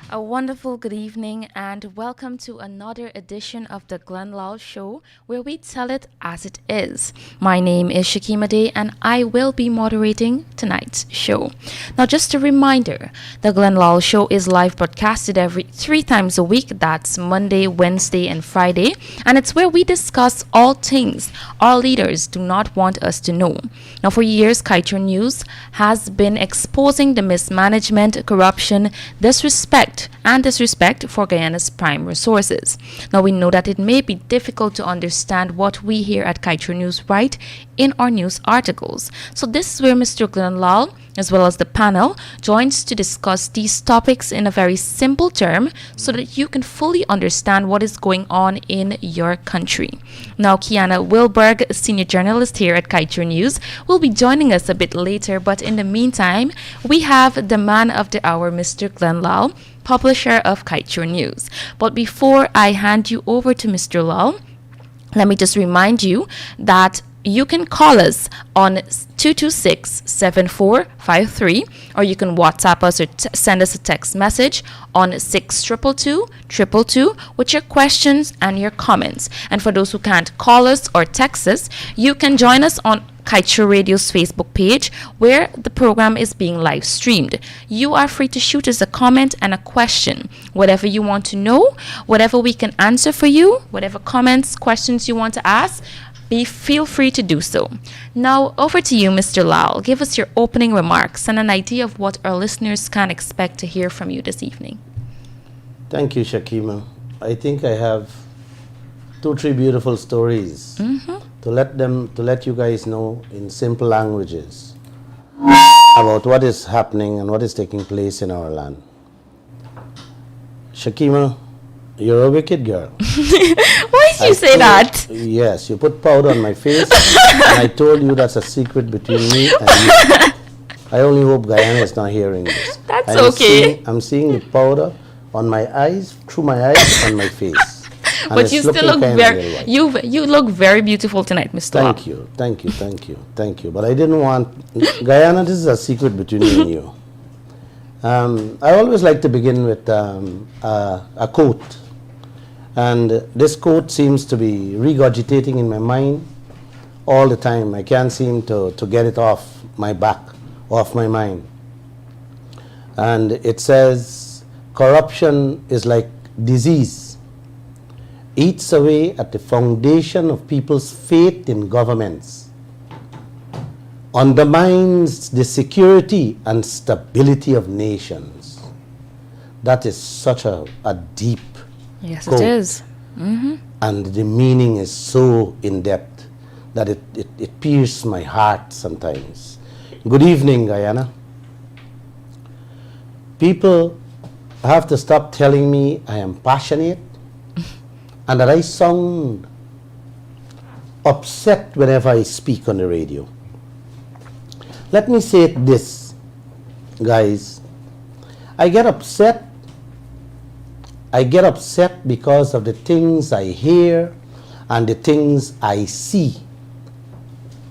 A wonderful good evening and welcome to another edition of the Lall Show where we tell it as it is. My name is Shikema and I will be moderating tonight's show. Now just a reminder, the Lall Show is live broadcasted every 3 times a week. That's Monday, Wednesday and Friday, and it's where we discuss all things our leaders do not want us to know. Now for years, Kaieteur News has been exposing the mismanagement, corruption, disrespect for Guyana's prime resources. Now we know that it may be difficult to understand what we here at Kaieteur News write in our news articles. So this is where Mr. Lall, as well as the panel, joins to discuss these topics in a very simple term so that you can fully understand what is going on in your country. Now Kiana Wilburg, senior journalist here at Kaieteur News, will be joining us a bit later, but in the meantime, we have the man of the hour, Mr. Lall, publisher of Kaieteur News. But before I hand you over to Mr. Lall, let me just remind you that you can call us on 226-7453, or you can WhatsApp us or send us a text message on 6222 with your questions and your comments. And for those who can't call us or text us, you can join us on Kaieteur Radio's Facebook page where the program is being live streamed. You are free to shoot us a comment and a question. Whatever you want to know, whatever we can answer for you, whatever comments, questions you want to ask, feel free to do so. Now, over to you, Mr. Lall. Give us your opening remarks and an idea of what our listeners can expect to hear from you this evening. Thank you, Shikema. I think I have 2-3 beautiful stories to let you guys know in simple languages about what is happening and what is taking place in our land. Shikema, you're a wicked girl. Why did you say that? Yes, you put powder on my face, and I told you that's a secret between me and you. I only hope Guyana is not hearing this. That's okay. I'm seeing the powder on my eyes, through my eyes, on my face. But you still look you look very beautiful tonight, Mr. Lall. Thank you. But I didn't want Guyana. This is a secret between me and you. I always like to begin with a quote. And this quote seems to be regurgitating in my mind all the time. I can't seem to get it off my back, off my mind. And it says, corruption is like disease. Eats away at the foundation of people's faith in governments. Undermines the security and stability of nations. That is such a deep Yes, quote. it is. And the meaning is so in-depth that it pierces my heart sometimes. Good evening, Guyana. People have to stop telling me I am passionate and that I sound upset whenever I speak on the radio. Let me say it this, guys. I get upset because of the things I hear and the things I see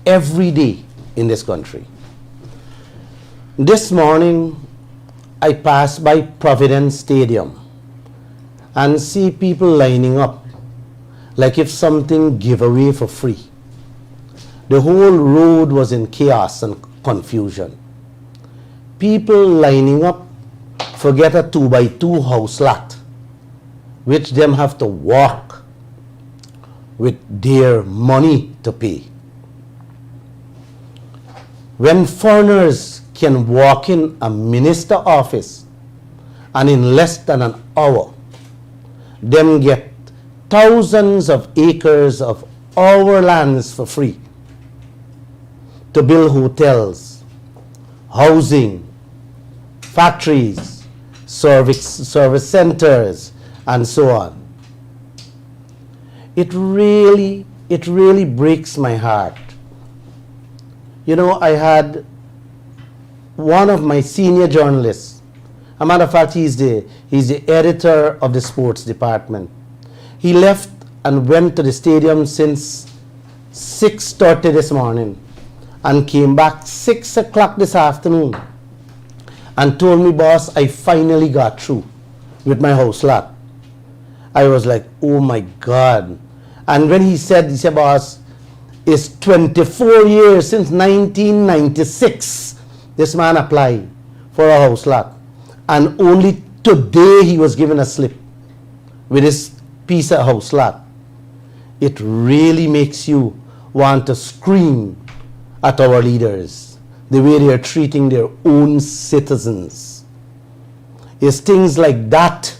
every day in this country. This morning, I passed by Providence Stadium and see people lining up like if something give away for free. The whole road was in chaos and confusion. People lining up for get a 2x2 house lot, which them have to walk with their money to pay. When foreigners can walk in a minister office and in less than an hour, them get thousands of acres of our lands for free to build hotels, housing, factories, service centers, and so on. It really breaks my heart. You know, I had one of my senior journalists, a matter of fact, he's the editor of the sports department. He left and went to the stadium since 6:30 this morning and came back 6 o'clock this afternoon and told me, boss, I finally got through. with my house lot. I was like, oh my God. And when he said, boss, it's 24 years since 1996 this man applied for a house lot. And only today he was given a slip with this piece of house lot. It really makes you want to scream at our leaders, the way they are treating their own citizens. It's things like that,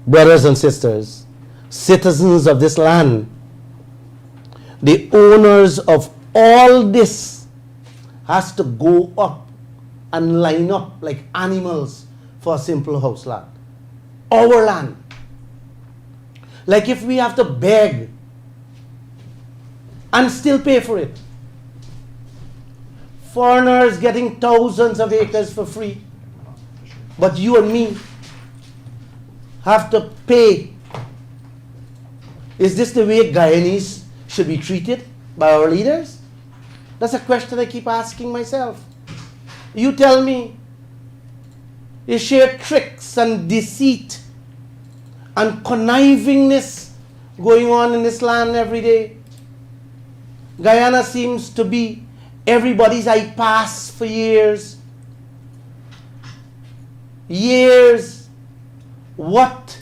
brothers and sisters, citizens of this land, the owners of all this has to go up and line up like animals for a simple house lot. Our land. Like if we have to beg and still pay for it. Foreigners getting thousands of acres for free. But you and me have to pay. Is this the way Guyanese should be treated by our leaders? That's a question I keep asking myself. You tell me, is sheer tricks and deceit and connivingness going on in this land every day? Guyana seems to be everybody's iPass for years. Years. What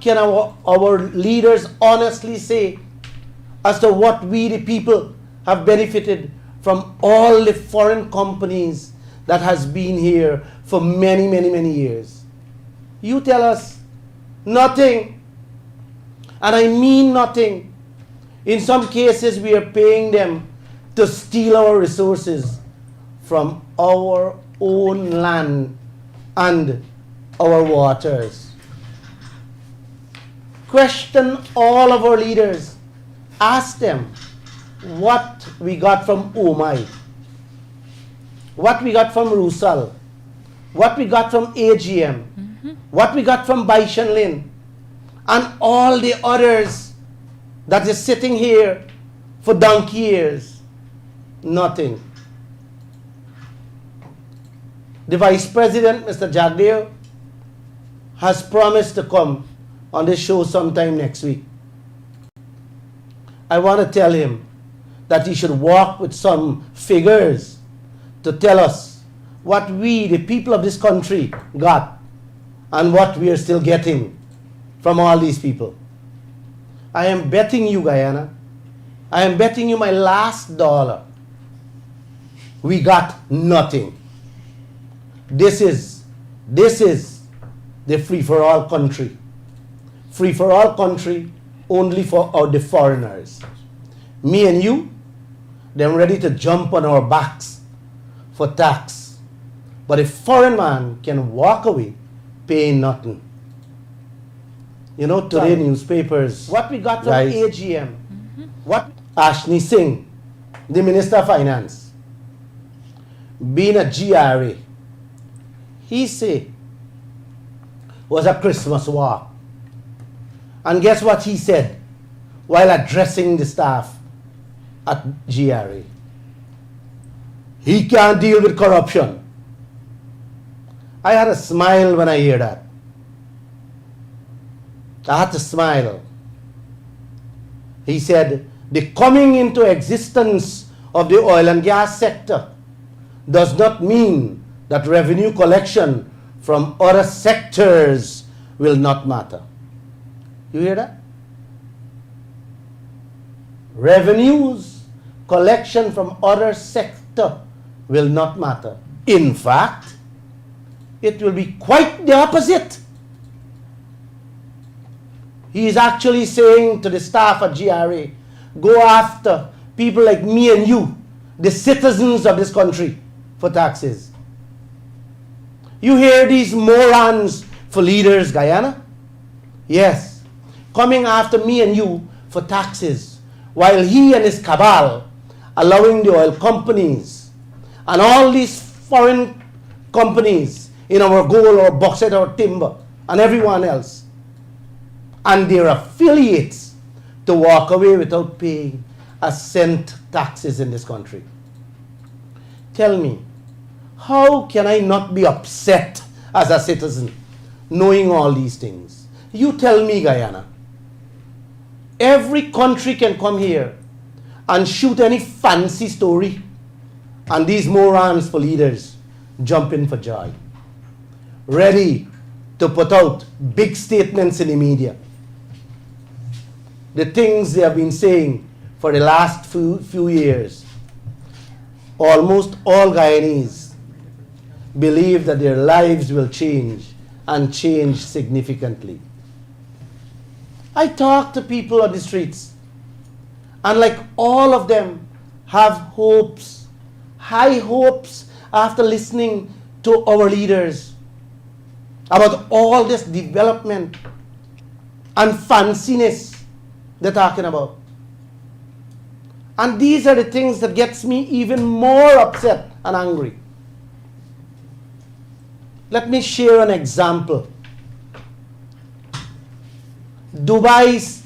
can our leaders honestly say as to what we the people have benefited from all the foreign companies that has been here for many, many, many years? You tell us. Nothing. And I mean nothing. In some cases, we are paying them to steal our resources from our own land and our waters. Question all of our leaders. Ask them what we got from Omai, what we got from Rusal, what we got from AGM, what we got from Baishan Lin, and all the others that is sitting here for donkey years. Nothing. The Vice President, Mr. Jagdeo, has promised to come on this show sometime next week. I want to tell him that he should walk with some figures to tell us what we, the people of this country, got and what we are still getting from all these people. I am betting you, Guyana, I am betting you my last dollar, we got nothing. This is the free-for-all country. Free-for-all country only for the foreigners. Me and you, they're ready to jump on our backs for tax. But a foreign man can walk away paying nothing. You know, today newspapers, what we got from AGM, what Ashni Singh, the Minister of Finance, being a GRA, he say was a Christmas walk. And guess what he said while addressing the staff at GRA? He can't deal with corruption. I had a smile when I hear that. I had to smile. He said, the coming into existence of the oil and gas sector does not mean that revenue collection from other sectors will not matter. You hear that? Revenues collection from other sector will not matter. In fact, it will be quite the opposite. He is actually saying to the staff at GRA, go after people like me and you, the citizens of this country, for taxes. You hear these morons for leaders, Guyana? Yes, coming after me and you for taxes, while he and his cabal allowing the oil companies and all these foreign companies in our gold or bauxite or timber and everyone else and their affiliates to walk away without paying a cent taxes in this country. Tell me, how can I not be upset as a citizen knowing all these things. You tell me, Guyana, every country can come here and shoot any fancy story, and these morons for leaders jump in for joy, ready to put out big statements in the media. The things they have been saying for the last few years. Almost all Guyanese believe that their lives will change and change significantly. I talk to people on the streets, and like all of them have hopes, high hopes, after listening to our leaders about all this development and fanciness they're talking about. And these are the things that gets me even more upset and angry. Let me share an example. Dubai,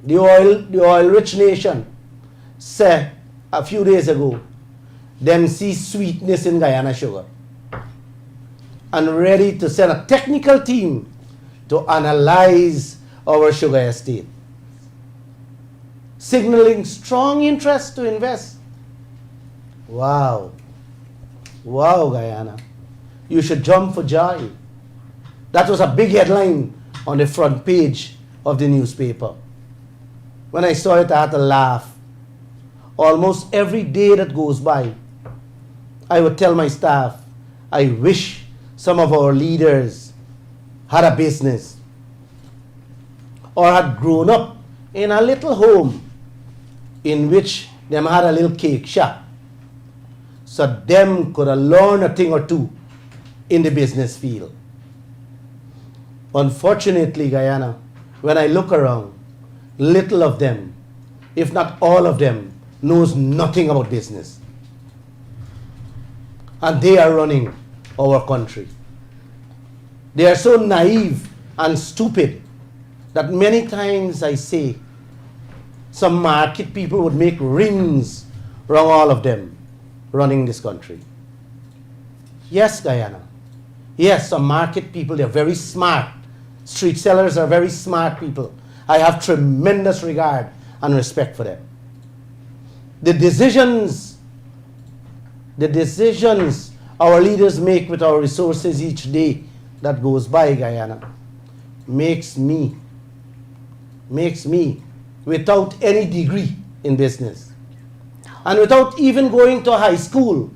the oil-rich nation, said a few days ago, them see sweetness in Guyana sugar, and ready to send a technical team to analyze our sugar estate, signaling strong interest to invest. Wow, Guyana, you should jump for joy. That was a big headline on the front page of the newspaper. When I saw it, I had to laugh. Almost every day that goes by, I would tell my staff, I wish some of our leaders had a business or had grown up in a little home in which them had a little cake shop, so them could have learned a thing or two in the business field. Unfortunately, Guyana, when I look around, little of them, if not all of them, knows nothing about business. And they are running our country. They are so naive and stupid that many times I say some market people would make rings around all of them running this country. Yes, Guyana. Yes, some market people, they're very smart. Street sellers are very smart people. I have tremendous regard and respect for them. The decisions our leaders make with our resources each day that goes by, Guyana, makes me, without any degree in business, and without even going to high school,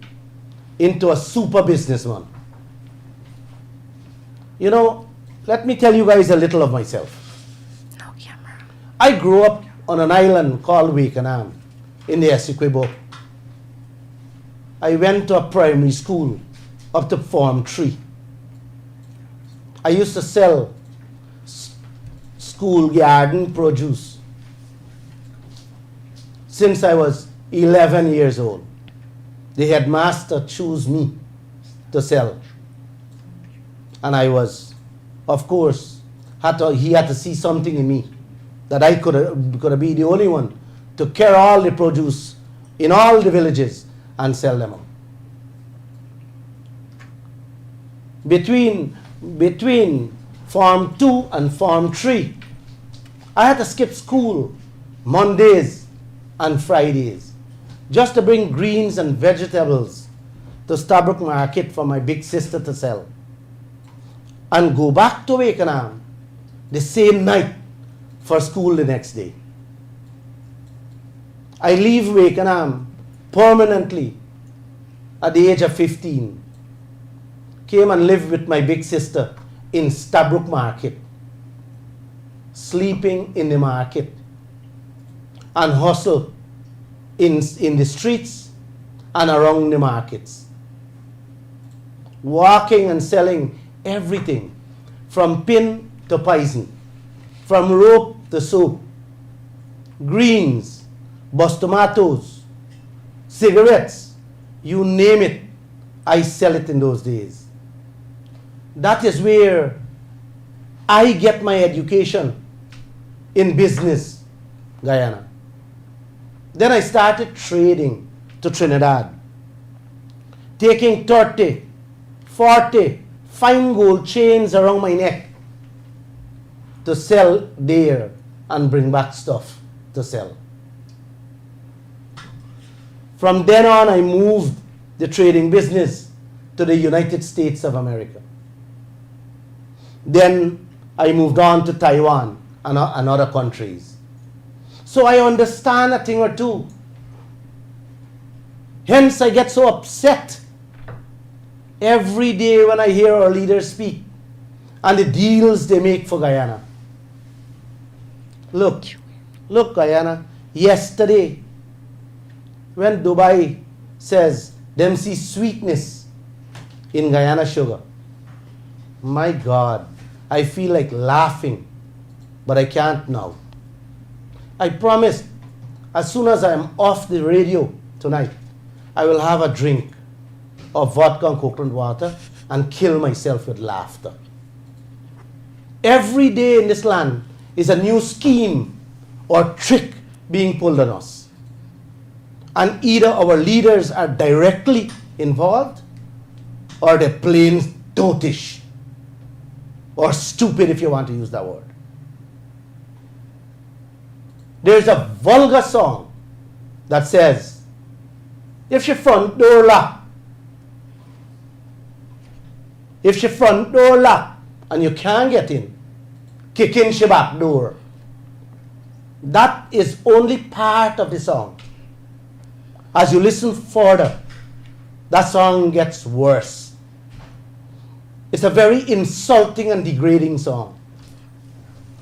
into a super businessman. You know, let me tell you guys a little of myself. No camera. I grew up on an island called Wakenham in the Essequibo. I went to a primary school up to Form 3. I used to sell school garden produce since I was 11 years old. The headmaster chose me to sell. And I was, of course, he had to see something in me that I could be the only one to carry all the produce in all the villages and sell them out. Between Form 2 and Form 3, I had to skip school Mondays and Fridays just to bring greens and vegetables to Stabrook Market for my big sister to sell, and go back to Wakenham the same night for school the next day. I leave Wakenham permanently at the age of 15. Came and lived with my big sister in Stabrook Market, sleeping in the market, and hustle in the streets and around the markets, walking and selling everything from pin to poison, from rope to soap, greens, bus tomatoes, cigarettes, you name it, I sell it in those days. That is where I get my education in business, Guyana. Then I started trading to Trinidad, taking 30, 40 fine gold chains around my neck to sell there and bring back stuff to sell. From then on, I moved the trading business to the United States of America. Then I moved on to Taiwan and other countries. So I understand a thing or two. Hence, I get so upset every day when I hear our leaders speak and the deals they make for Guyana. Look, Guyana, yesterday, when Dubai says them see sweetness in Guyana sugar, my God, I feel like laughing, but I can't now. I promise, as soon as I'm off the radio tonight, I will have a drink of vodka and coconut water and kill myself with laughter. Every day in this land is a new scheme or trick being pulled on us. And either our leaders are directly involved or they're plain dotish or stupid, if you want to use that word. There's a vulgar song that says, if your front door locked, and you can't get in, kick in your back door. That is only part of the song. As you listen further, that song gets worse. It's a very insulting and degrading song.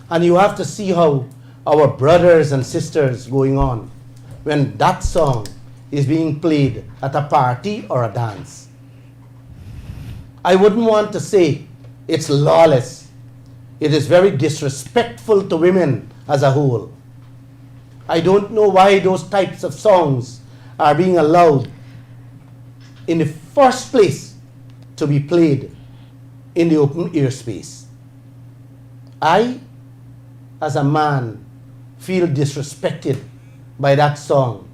And you have to see how our brothers and sisters going on when that song is being played at a party or a dance. I wouldn't want to say it's lawless. It is very disrespectful to women as a whole. I don't know why those types of songs are being allowed in the first place to be played in the open air space. I, as a man, feel disrespected by that song,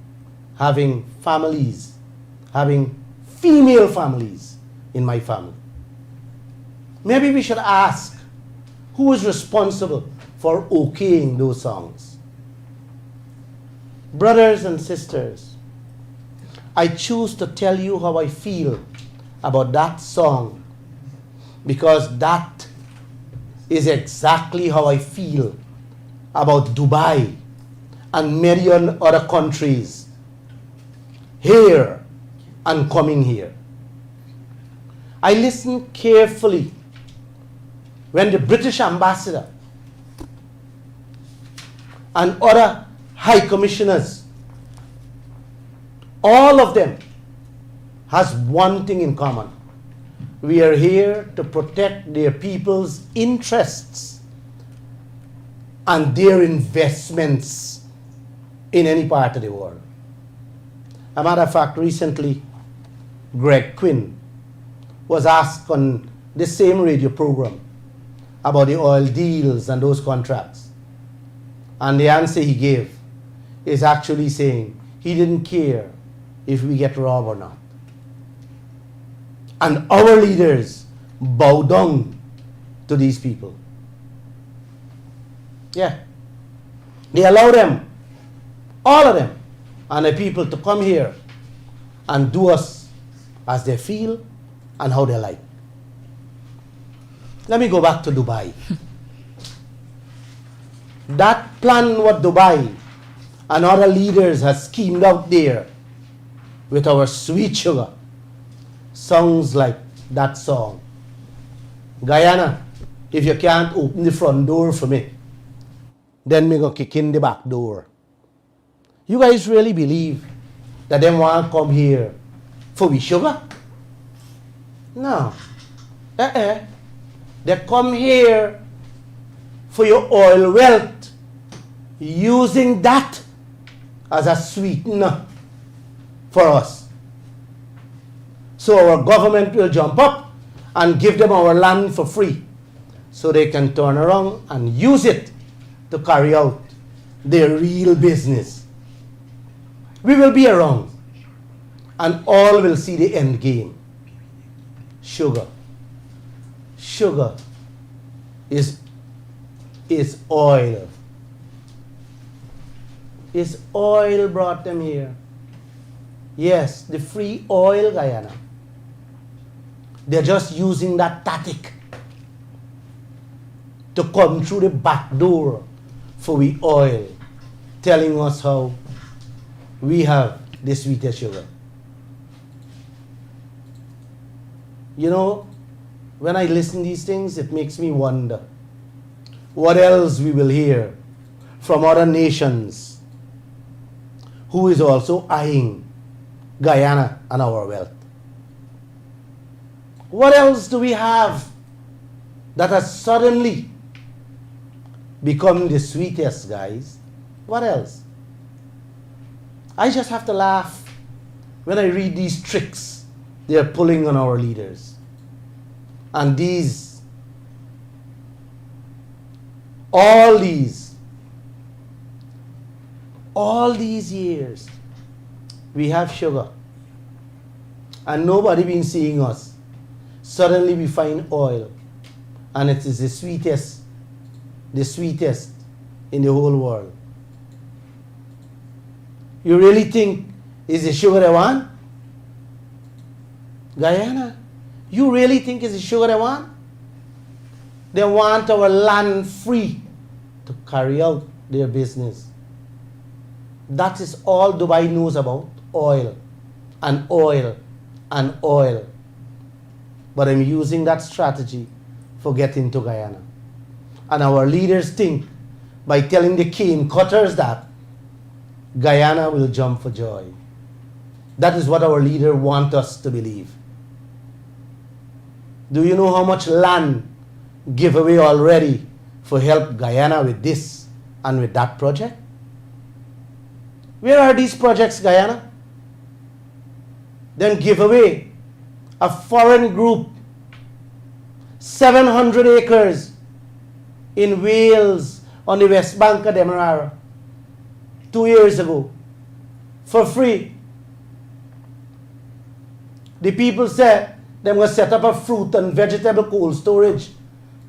having families, having female families in my family. Maybe we should ask who is responsible for okaying those songs. Brothers and sisters, I choose to tell you how I feel about that song because that is exactly how I feel about Dubai and many other countries here and coming here. I listened carefully when the British ambassador and other high commissioners, all of them has one thing in common. We are here to protect their people's interests and their investments in any part of the world. A matter of fact, recently, Greg Quinn was asked on the same radio program about the oil deals and those contracts. And the answer he gave is actually saying he didn't care if we get robbed or not. And our leaders bow down to these people. Yeah. They allow them, all of them, and the people to come here and do us as they feel and how they like. Let me go back to Dubai. That plan what Dubai and other leaders have schemed out there with our sweet sugar sounds like that song. Guyana, if you can't open the front door for me, then me go kick in the back door. You guys really believe that them want to come here for we sugar? No. They come here for your oil wealth, using that as a sweetener for us. So our government will jump up and give them our land for free so they can turn around and use it to carry out their real business. We will be around and all will see the end game. sugar. Sugar is oil. It's oil brought them here. Yes, the free oil, Guyana. They're just using that tactic to come through the back door for we oil, telling us how we have the sweetest sugar. You know, when I listen to these things, it makes me wonder what else we will hear from other nations who is also eyeing Guyana and our wealth. What else do we have that has suddenly become the sweetest, guys? What else? I just have to laugh when I read these tricks they're pulling on our leaders. And all these years, we have sugar. And nobody been seeing us. Suddenly we find oil. And it is the sweetest in the whole world. You really think it's the sugar they want? Guyana, you really think it's the sugar they want? They want our land free to carry out their business. That is all Dubai knows about, oil and oil and oil. But I'm using that strategy for getting to Guyana. And our leaders think by telling the cane cutters that Guyana will jump for joy. That is what our leader wants us to believe. Do you know how much land giveaway already for help Guyana with this and with that project? Where are these projects, Guyana? Then give away a foreign group 700 acres in Wales on the West Bank of Demerara 2 years ago for free. The people said they will set up a fruit and vegetable cold storage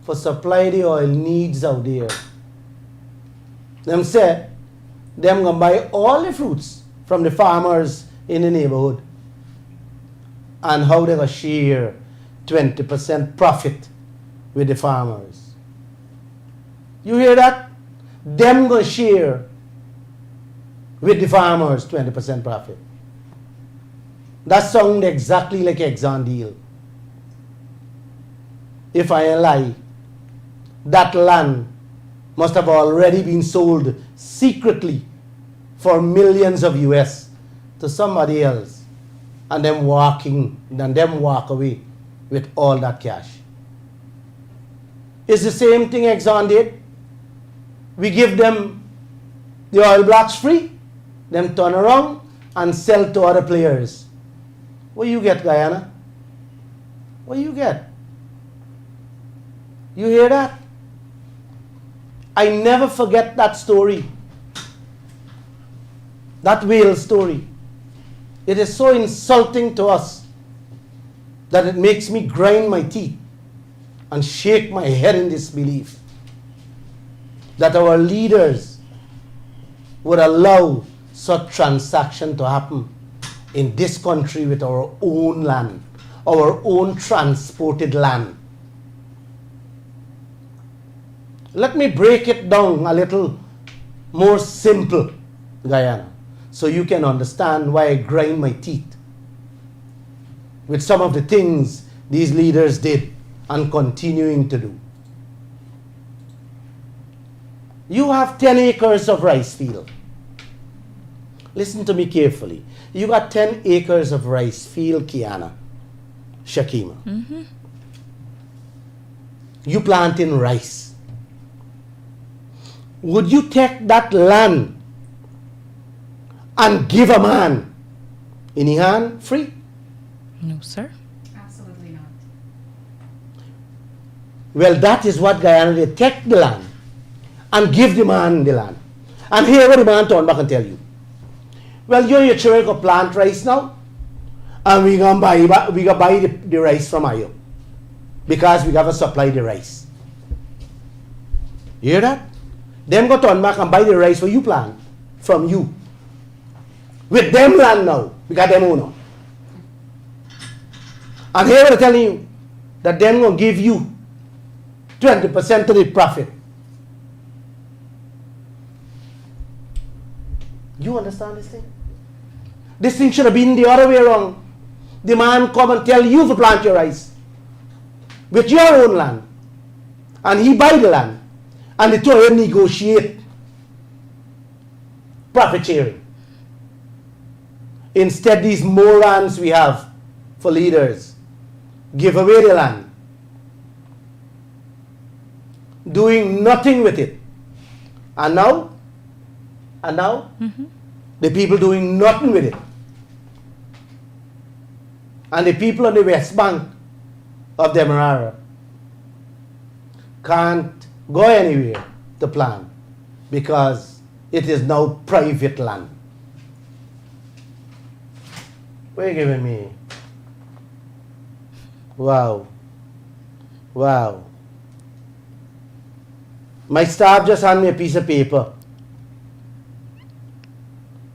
for supply the oil needs out there. Them said them gonna buy all the fruits from the farmers in the neighborhood and how they gonna share 20% profit with the farmers. You hear that? Them gonna share with the farmers 20% profit. That sounds exactly like Exxon deal. If I lie, that land must have already been sold secretly for millions of US to somebody else, and them walk away with all that cash. It's the same thing Exxon did. We give them the oil blocks free, them turn around and sell to other players. What you get, Guyana? What you get? You hear that? I never forget that story. That whale story. It is so insulting to us that it makes me grind my teeth and shake my head in disbelief that our leaders would allow such transaction to happen in this country with our own land, our own transported land. Let me break it down a little more simple, Guyana, so you can understand why I grind my teeth with some of the things these leaders did and continuing to do. You have 10 acres of rice field. Listen to me carefully. You got 10 acres of rice field, Kiana, Shikema. Mm-hmm. You planting rice. Would you take that land and give a man in his hand free? No, sir. Absolutely not. Well, that is what Guyana did. Take the land and give the man the land. And here what the man turn back and tell you. Well, you and your children go plant rice now, and we gonna buy the rice from you because we gotta supply the rice. You hear that? Them go turn back and buy the rice for you plant from you. With them land now, we got them owner. And here we're telling you that them gonna give you 20% of the profit. You understand this thing? This thing should have been the other way around. The man come and tell you to plant your rice with your own land, and he buy the land, and the two of them negotiate profit sharing. Instead, these morons we have for leaders give away the land, doing nothing with it, and now the people doing nothing with it. And the people on the west bank of Demerara can't go anywhere to plant because it is now private land. What are you giving me? Wow. Wow. My staff just handed me a piece of paper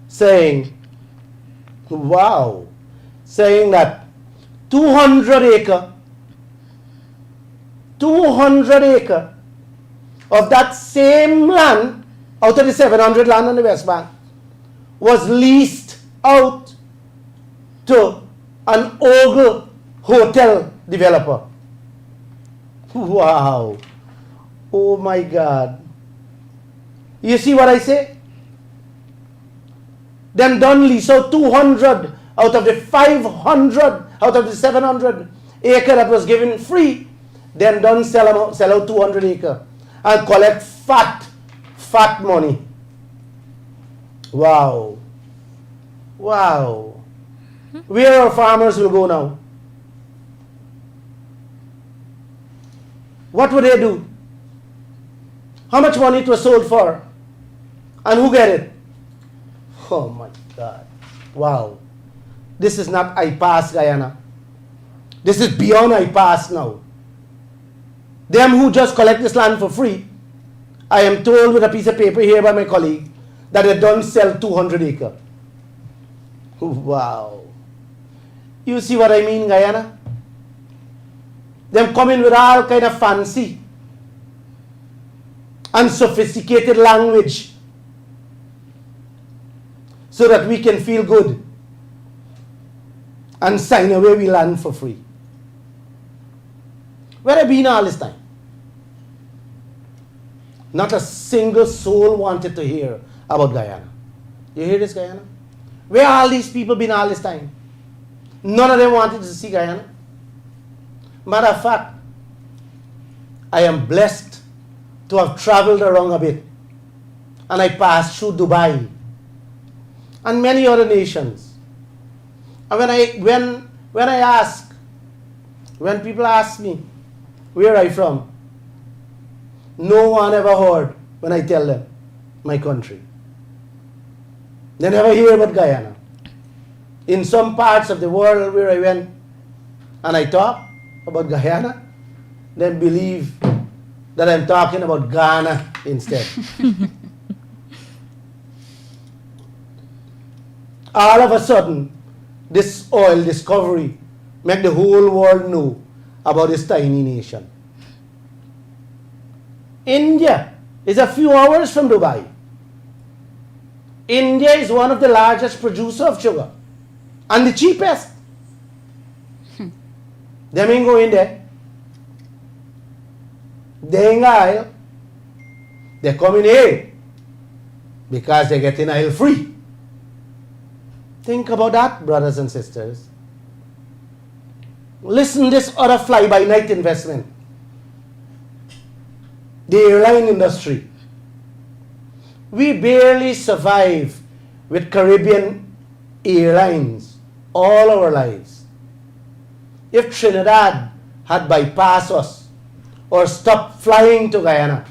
saying, wow, saying that 200 acre of that same land out of the 700 land on the West Bank was leased out to an Ogle hotel developer. Wow. Oh my God. You see what I say? Them done lease out 200 out of the 500, out of the 700 acre that was given free. Them done sell out 200 acre and collect fat money. Wow. Wow. Where our farmers will go now? What would they do? How much money it was sold for? And who get it? Oh my God. Wow. This is not I pass Guyana. This is beyond I pass now. Them who just collect this land for free, I am told with a piece of paper here by my colleague that they don't sell 200 acre. Wow. You see what I mean, Guyana? Them coming with all kind of fancy and sophisticated language so that we can feel good and sign away we land for free. Where have I been all this time? Not a single soul wanted to hear about Guyana. You hear this, Guyana? Where all these people been all this time? None of them wanted to see Guyana. Matter of fact, I am blessed to have traveled around a bit, and I passed through Dubai and many other nations. And when people ask me where I'm from, no one ever heard when I tell them my country. They never hear about Guyana. In some parts of the world where I went and I talk about Guyana, they believe that I'm talking about Ghana instead. All of a sudden, this oil discovery make the whole world know about this tiny nation. India is a few hours from Dubai. India is one of the largest producers of sugar and the cheapest. Them ain't go in there. They ain't oil. They come in here because they get in oil free. Think about that, brothers and sisters. Listen, this other fly-by-night investment. The airline industry. We barely survive with Caribbean airlines all our lives. If Trinidad had bypassed us or stopped flying to Guyana,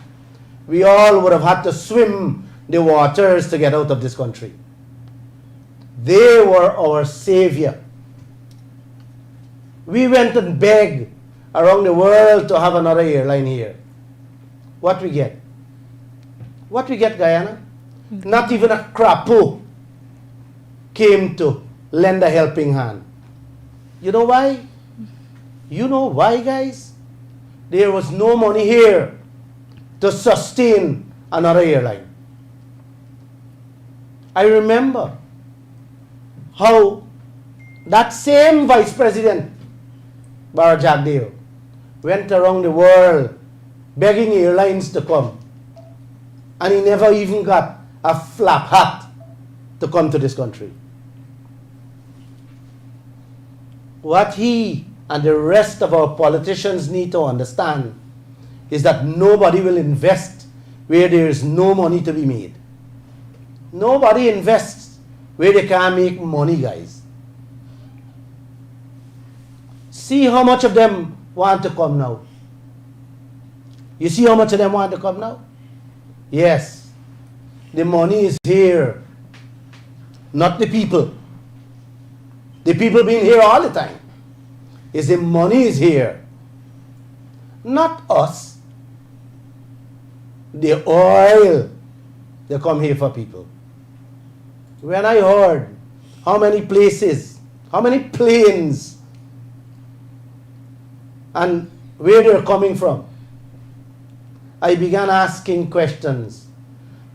we all would have had to swim the waters to get out of this country. They were our savior We went and begged around the world to have another airline here. What we get? What we get, Guyana? Not even a crapo came to lend a helping hand. You know why? You know why, guys? There was no money here to sustain another airline. I remember how that same Vice President, Bara Jagdeo, went around the world begging airlines to come. And he never even got a flap hat to come to this country. What he and the rest of our politicians need to understand is that nobody will invest where there is no money to be made. Nobody invests where they can't make money, guys. See how much of them want to come now. You see how much of them want to come now? Yes, the money is here, not the people. The people been here all the time. Is the money is here, not us. The oil, they come here for people. When I heard how many places, how many planes, and where they're coming from, I began asking questions.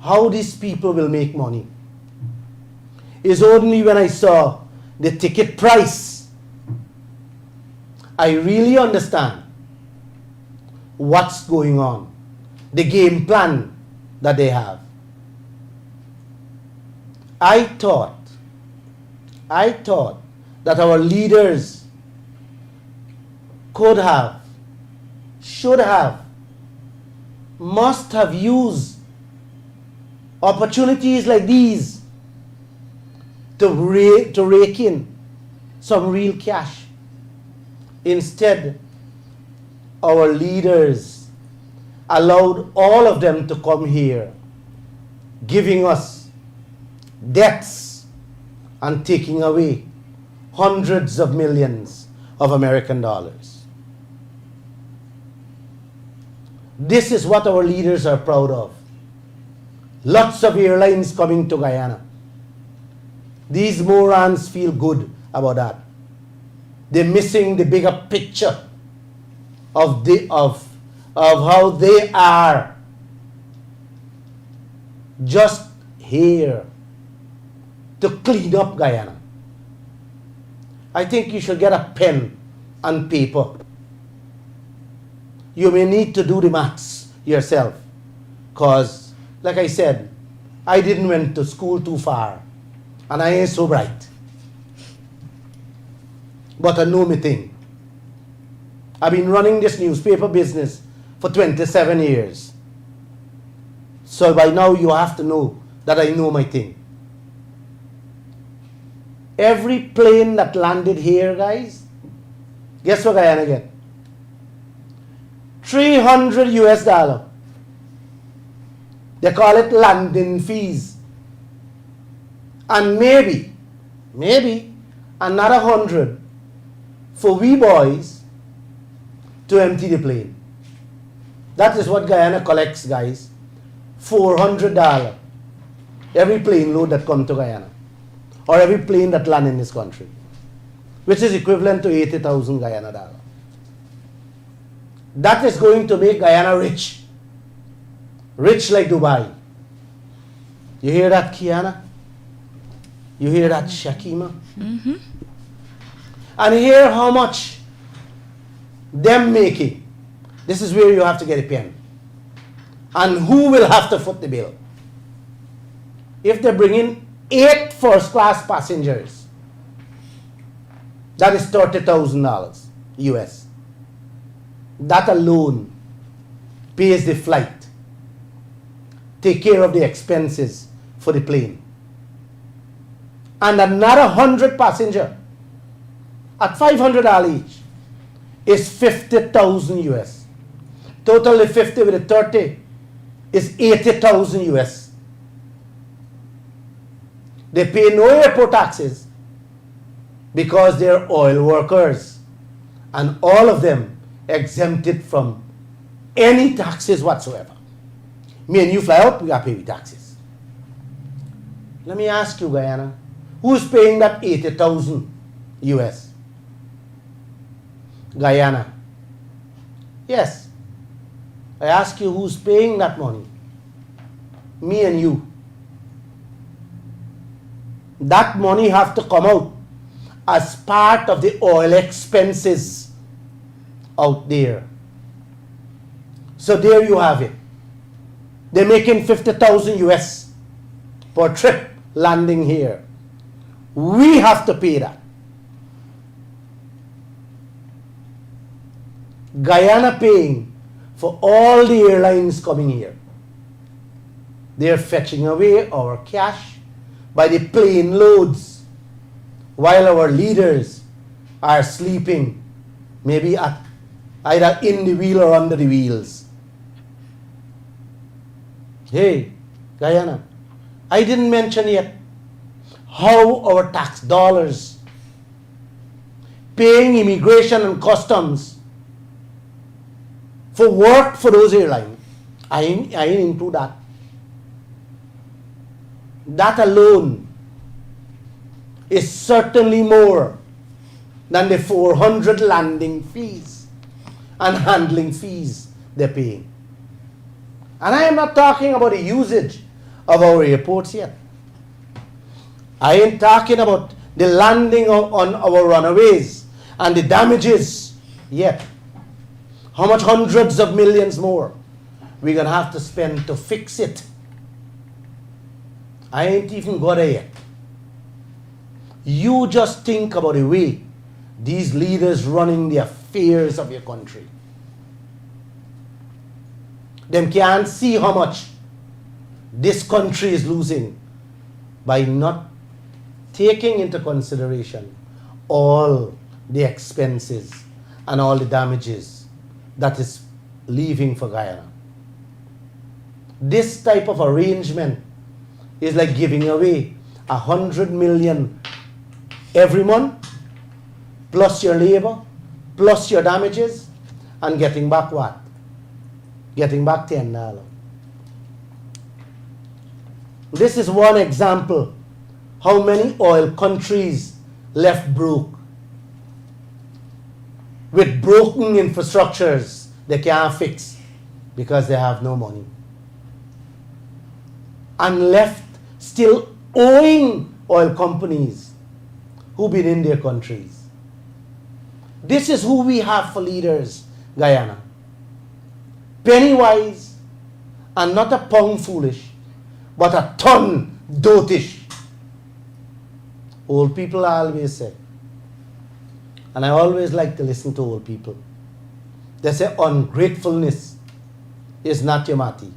How these people will make money? It's only when I saw the ticket price, I really understand what's going on, the game plan that they have. I thought that our leaders could have, should have, must have used opportunities like these to rake in some real cash. Instead, our leaders allowed all of them to come here, giving us debts and taking away hundreds of millions of American dollars. This is what our leaders are proud of. Lots of airlines coming to Guyana. These morons feel good about that. They're missing the bigger picture of how they are just here to clean up Guyana. I think you should get a pen and paper. You may need to do the maths yourself, because, like I said, I didn't went to school too far, and I ain't so bright. But I know me thing. I've been running this newspaper business for 27 years. So by now you have to know that I know my thing. Every plane that landed here, guys, guess what Guyana get? $300 US. They call it landing fees. And maybe another 100 for we boys to empty the plane. That is what Guyana collects, guys. $400 every plane load that come to Guyana, or every plane that land in this country, which is equivalent to 80,000 Guyana dollars. That is going to make Guyana rich. Rich like Dubai. You hear that, Kiana? You hear that, Shikema? Mm-hmm. And hear how much them making. This is where you have to get a pen. And who will have to foot the bill? If they bring in 8 first-class passengers, that is $30,000 US. That alone pays the flight, take care of the expenses for the plane. And another 100 passenger at $500 each is 50,000 US. Totally 50 with the 30 is 80,000 US. They pay no airport taxes because they're oil workers. and all of them exempted from any taxes whatsoever. Me and you fly out, we got to pay taxes. Let me ask you, Guyana, who's paying that 80,000 US? Guyana. Yes. I ask you, who's paying that money? Me and you. That money have to come out as part of the oil expenses out there. So there you have it. They're making 50,000 US per trip landing here. We have to pay that. Guyana paying for all the airlines coming here. They're fetching away our cash by the plane loads while our leaders are sleeping, maybe either in the wheel or under the wheels. Hey, Guyana, I didn't mention yet how our tax dollars paying immigration and customs for work for those airlines. I ain't into that. That alone is certainly more than the 400 landing fees and handling fees they're paying. And I am not talking about the usage of our airports yet. I ain't talking about the landing on our runaways and the damages yet. How much hundreds of millions more we're going to have to spend to fix it. I ain't even got there yet. You just think about the way these leaders running the affairs of your country. Them can't see how much this country is losing by not taking into consideration all the expenses and all the damages that is leaving for Guyana. This type of arrangement is like giving away 100 million every month, plus your labor, plus your damages, and getting back what? Getting back $10. This is one example how many oil countries left broke with broken infrastructures they can't fix because they have no money, and left still owing oil companies who've been in their countries. This is who we have for leaders, Guyana. Penny wise and not a pound foolish, but a ton dotish. Old people always say, and I always like to listen to old people. They say ungratefulness is not your mati.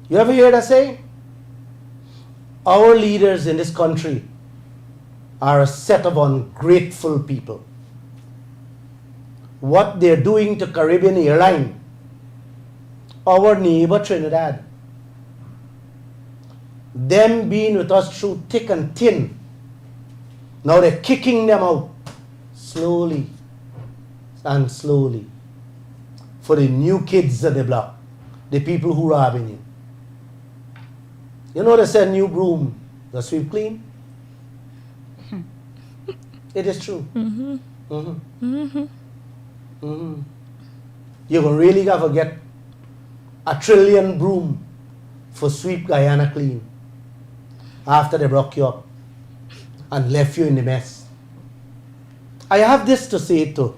You ever hear that saying? Our leaders in this country are a set of ungrateful people. What they're doing to Caribbean Airline, our neighbor Trinidad, them being with us through thick and thin, now they're kicking them out slowly and slowly for the new kids of the block, the people who are robbing you. You know they say new broom, the sweep clean? It is true. Mm-hmm. Mm-hmm. Mm-hmm. Mm-hmm. You're going to really have to get a trillion broom for sweep Guyana clean after they broke you up and left you in the mess. I have this to say to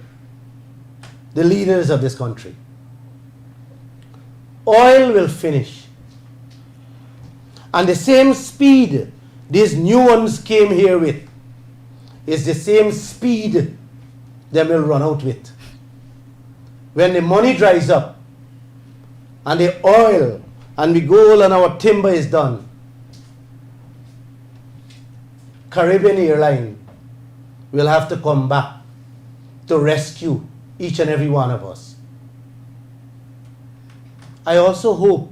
the leaders of this country. Oil will finish. And the same speed these new ones came here with is the same speed they will run out with. When the money dries up and the oil and the gold and our timber is done, Caribbean Airline will have to come back to rescue each and every one of us. I also hope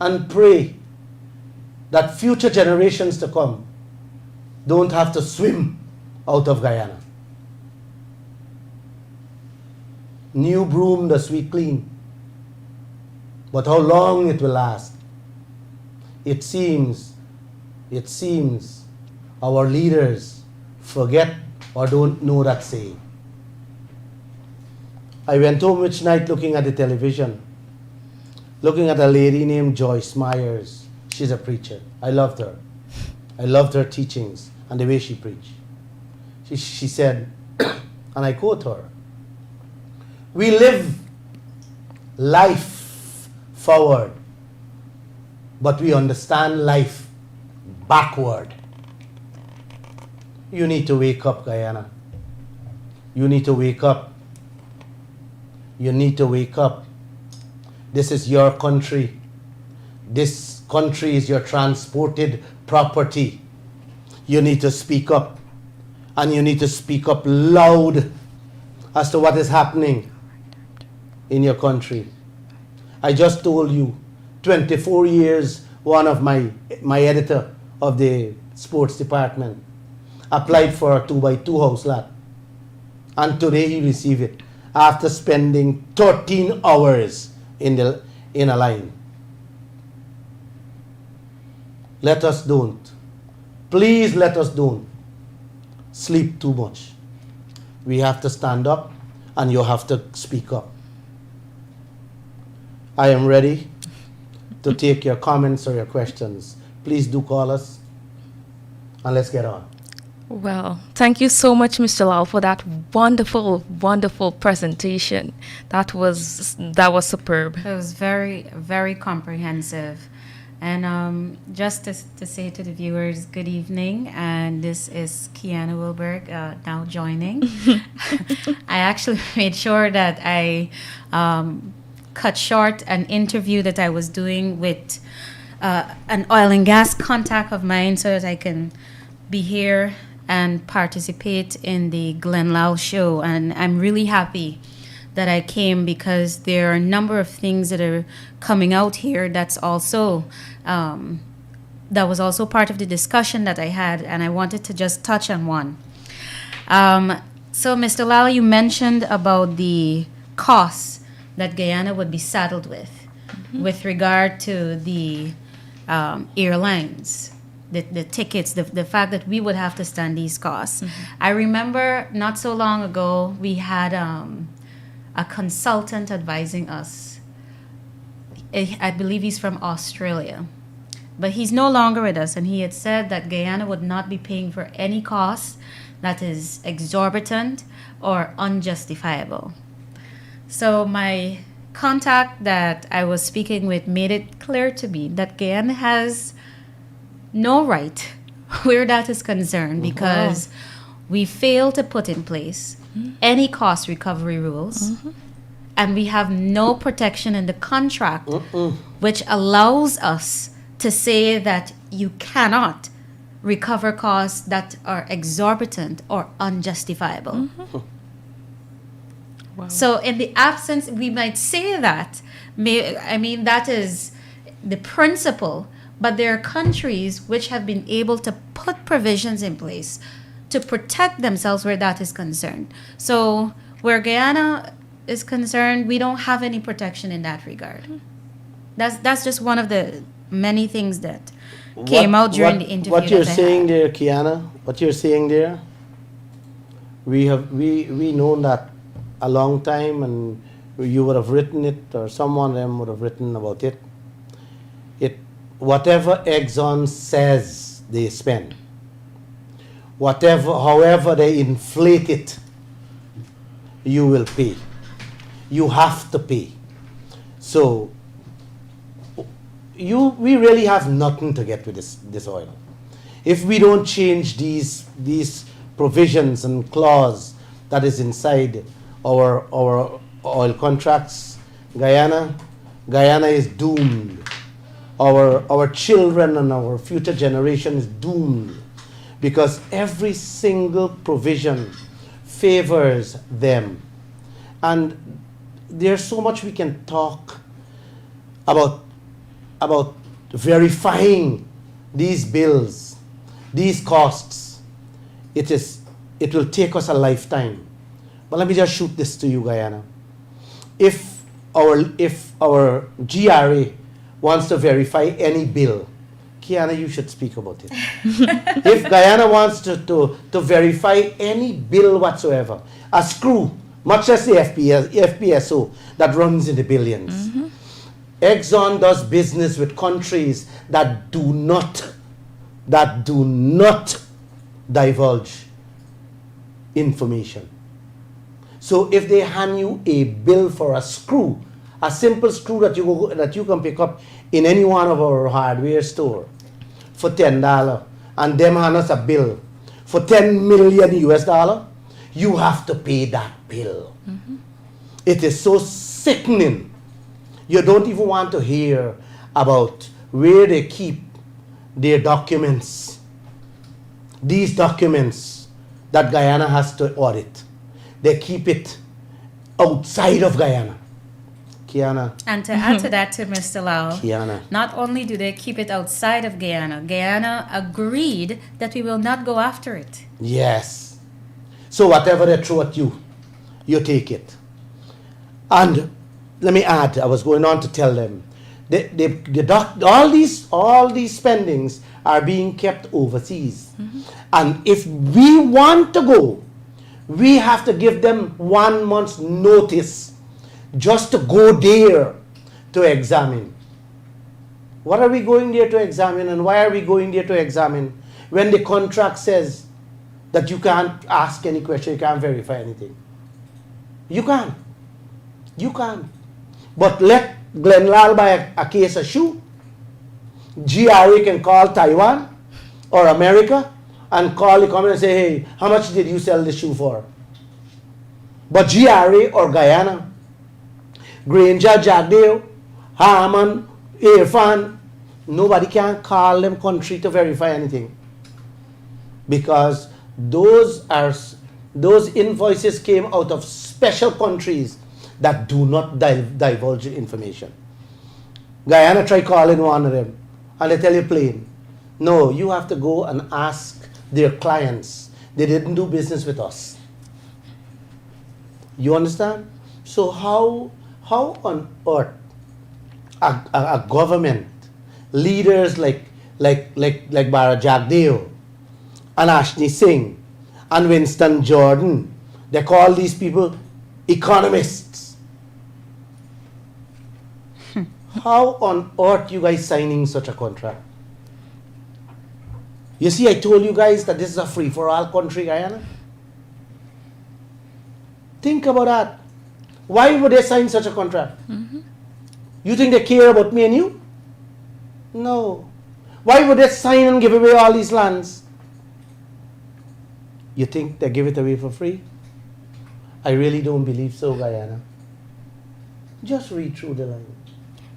and pray that future generations to come don't have to swim out of Guyana. New broom the sweep clean. But how long it will last? It seems our leaders forget or don't know that saying. I went home each night looking at the television, looking at a lady named Joyce Myers. She's a preacher. I loved her. I loved her teachings and the way she preached. She said, and I quote her, "We live life forward, but we understand life backward." You need to wake up, Guyana. You need to wake up. You need to wake up. This is your country. This country is your transported property. You need to speak up. And you need to speak up loud as to what is happening in your country. I just told you, 24 years, one of my editor of the sports department applied for a 2x2 house lot. And today he received it after spending 13 hours in a line. Let us don't. Please let us don't sleep too much. We have to stand up and you have to speak up. I am ready to take your comments or your questions. Please do call us and let's get on. Well, thank you so much, Mr. Lall, for that wonderful, wonderful presentation. That was superb. It was very, very comprehensive. And just to say to the viewers, good evening. And this is Kiana Wilburg now joining. I actually made sure that I cut short an interview that I was doing with an oil and gas contact of mine so that I can be here and participate in the Lall show. And I'm really happy that I came because there are a number of things that are coming out here that's also that was also part of the discussion that I had, and I wanted to just touch on one. So Mr. Lall, you mentioned about the costs that Guyana would be saddled with regard to the airlines, the tickets, the fact that we would have to stand these costs. I remember not so long ago we had a consultant advising us. I believe he's from Australia, but he's no longer with us, and he had said that Guyana would not be paying for any cost that is exorbitant or unjustifiable. So my contact that I was speaking with made it clear to me that Guyana has no right where that is concerned because we fail to put in place any cost recovery rules, and we have no protection in the contract which allows us to say that you cannot recover costs that are exorbitant or unjustifiable. Wow. So in the absence, we might say that, that is the principle, but there are countries which have been able to put provisions in place to protect themselves where that is concerned. So where Guyana is concerned, we don't have any protection in that regard. That's just one of the many things that came out during the interview. What you're saying there, Kiana, what you're saying there, we known that a long time, and you would have written it, or someone of them would have written about it. Whatever Exxon says they spend, however they inflate it, you will pay. You have to pay. So we really have nothing to get with this oil. If we don't change these provisions and clause that is inside our oil contracts, Guyana is doomed. Our children and our future generation is doomed because every single provision favors them. And there's so much we can talk about verifying these bills, these costs. It is it will take us a lifetime. But let me just shoot this to you, Guyana. If our GRA wants to verify any bill, Kiana, you should speak about it. If Guyana wants to verify any bill whatsoever, a screw, much as the FPSO that runs in the billions. Exxon does business with countries that do not divulge information. So if they hand you a bill for a screw, a simple screw that you can pick up in any one of our hardware store for $10, and them hand us a bill for $10 million US, you have to pay that bill. It is so sickening. You don't even want to hear about where they keep their documents. These documents that Guyana has to audit, they keep it outside of Guyana. Kiana. And to add to that, to Mr. Lall, Kiana. not only do they keep it outside of Guyana, Guyana agreed that we will not go after it. Yes. So whatever they throw at you, you take it. And let me add, I was going on to tell them, all these spendings are being kept overseas. And if we want to go, we have to give them 1 month's notice just to go there to examine. What are we going there to examine, and why are we going there to examine when the contract says that you can't ask any question, you can't verify anything? You can. You can. But let Lall buy a case of shoe. GRA can call Taiwan or America and call the company and say, hey, how much did you sell this shoe for? But GRA or Guyana, Granger, Jagdale, Harman, Irfan, nobody can call them country to verify anything, because those invoices came out of special countries that do not divulge information. Guyana try calling one of them, and they tell you plain, no, you have to go and ask their clients. They didn't do business with us. You understand? So how on earth a government, leaders like Bara Jagdeo and Ashni Singh and Winston Jordan, they call these people economists. How on earth you guys signing such a contract? You see, I told you guys that this is a free-for-all country, Guyana. Think about that. Why would they sign such a contract? You think they care about me and you? No. Why would they sign and give away all these lands? You think they give it away for free? I really don't believe so, Guyana. Just read through the line.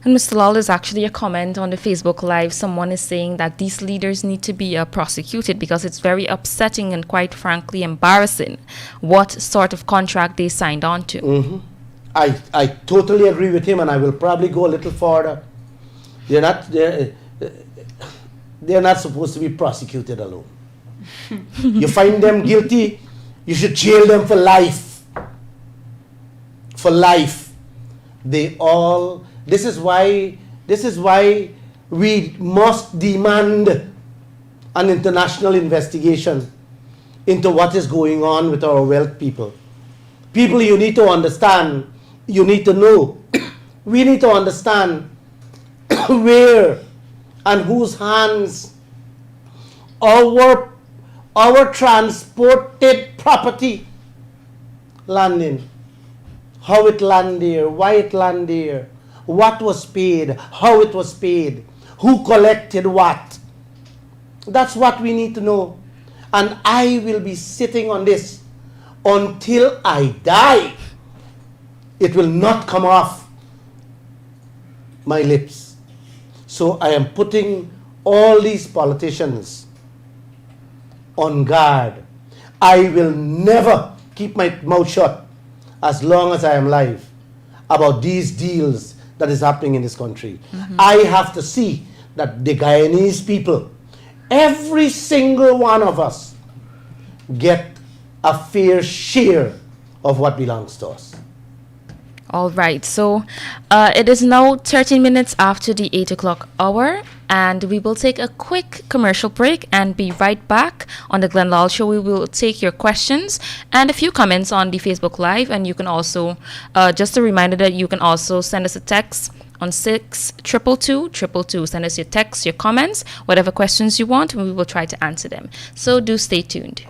And Mr. Lall, is actually a comment on the Facebook Live. Someone is saying that these leaders need to be prosecuted because it's very upsetting and quite frankly embarrassing what sort of contract they signed on to. I totally agree with him, and I will probably go a little further. They're not supposed to be prosecuted alone. You find them guilty, you should jail them for life. For life. This is why we must demand an international investigation into what is going on with our wealth people. People, you need to understand, you need to know, we need to understand where and whose hands our transported property landing, how it landed there, why it landed there, what was paid, how it was paid, who collected what. That's what we need to know. And I will be sitting on this until I die. It will not come off my lips. So I am putting all these politicians on guard. I will never keep my mouth shut as long as I am alive about these deals that is happening in this country. I have to see that the Guyanese people, every single one of us, get a fair share of what belongs to us. All right, so it is now 13 minutes after the 8 o'clock hour, and we will take a quick commercial break and be right back on the Glenn Lall Show. We will take your questions and a few comments on the Facebook Live, and you can also, just a reminder that you can also send us a text on 6222222. Send us your texts, your comments, whatever questions you want, and we will try to answer them. So do stay tuned.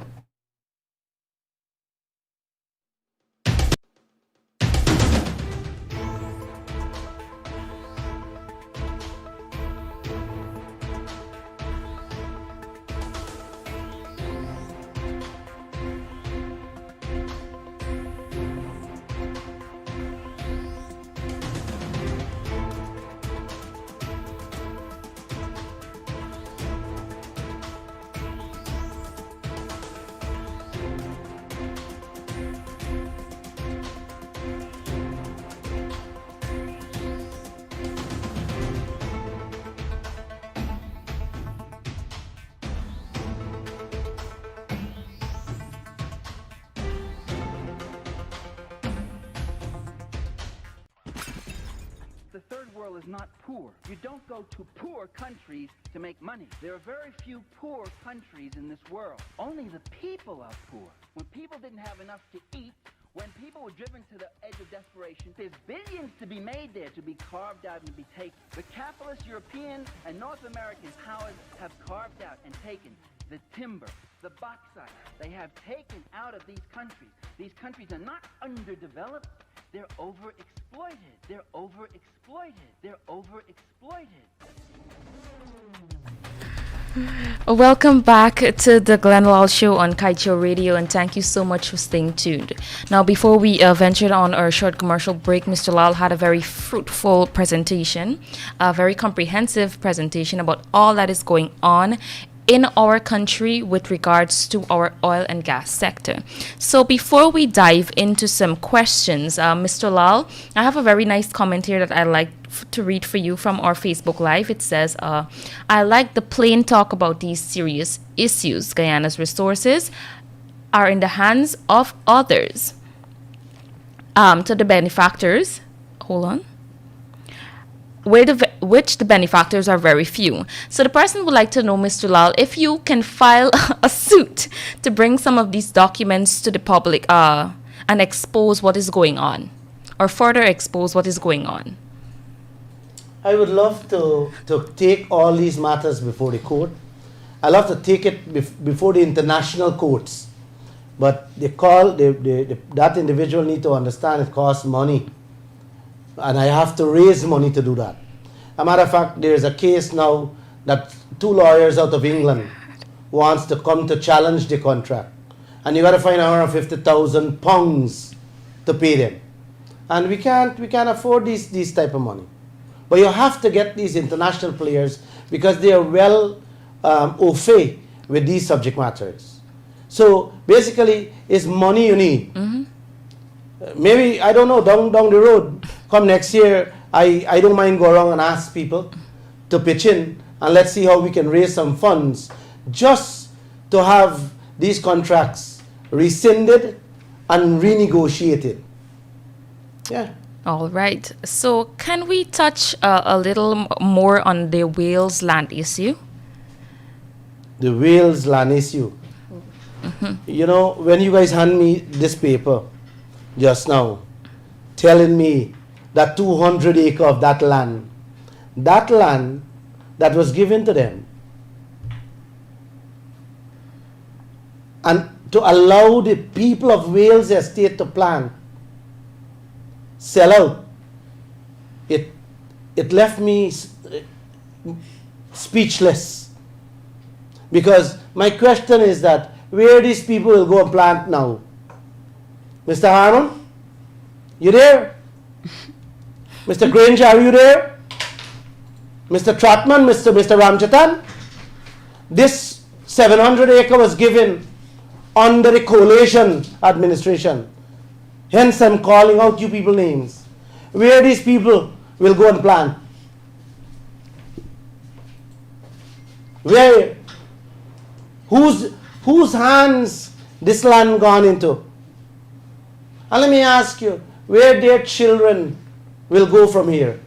The third world is not poor. You don't go to poor countries to make money. There are very few poor countries in this world. Only the people are poor. When people didn't have enough to eat, when people were driven to the edge of desperation, there's billions to be made there, to be carved out and to be taken. The capitalist European and North American powers have carved out and taken the timber, the bauxite. They have taken out of these countries. These countries are not underdeveloped. They're overexploited. They're overexploited. They're overexploited. Welcome back to the Glenn Lall Show on Kaieteur Radio, and thank you so much for staying tuned. Now, before we ventured on our short commercial break, Mr. Lall had a very fruitful presentation, a very comprehensive presentation about all that is going on in our country with regards to our oil and gas sector. So before we dive into some questions, Mr. Lall, I have a very nice comment here that I like to read for you from our Facebook Live. It says, I like the plain talk about these serious issues. Guyana's resources are in the hands of others. To the benefactors, hold on, which the benefactors are very few. So the person would like to know, Mr. Lall, if you can file a suit to bring some of these documents to the public and expose what is going on, or further expose what is going on. I would love to take all these matters before the court. I love to take it before the international courts. But that individual need to understand it costs money. And I have to raise money to do that. As a matter of fact, there's a case now that 2 lawyers out of England wants to come to challenge the contract. And you got to find £150,000 to pay them. And we can't afford these type of money. But you have to get these international players because they are well au fait with these subject matters. So basically, it's money you need. Mm-hmm. Maybe, I don't know, down the road, come next year, I don't mind go around and ask people to pitch in, and let's see how we can raise some funds just to have these contracts rescinded and renegotiated. Yeah. All right. So can we touch a little more on the Wales land issue? The Wales land issue. Mm-hmm. You know, when you guys hand me this paper just now, telling me that 200 acres of that land that was given to them, and to allow the people of Wales estate to plan, sell out, it left me speechless. Because my question is that where these people will go and plant now? Mr. Harmon, you there? Mr. Granger, are you there? Mr. Trotman, Mr. Ramchatan? This 700 acre was given under the coalition administration. Hence, I'm calling out you people names. Where these people will go and plant? Where? Whose hands this land gone into? And let me ask you, where their children will go from here?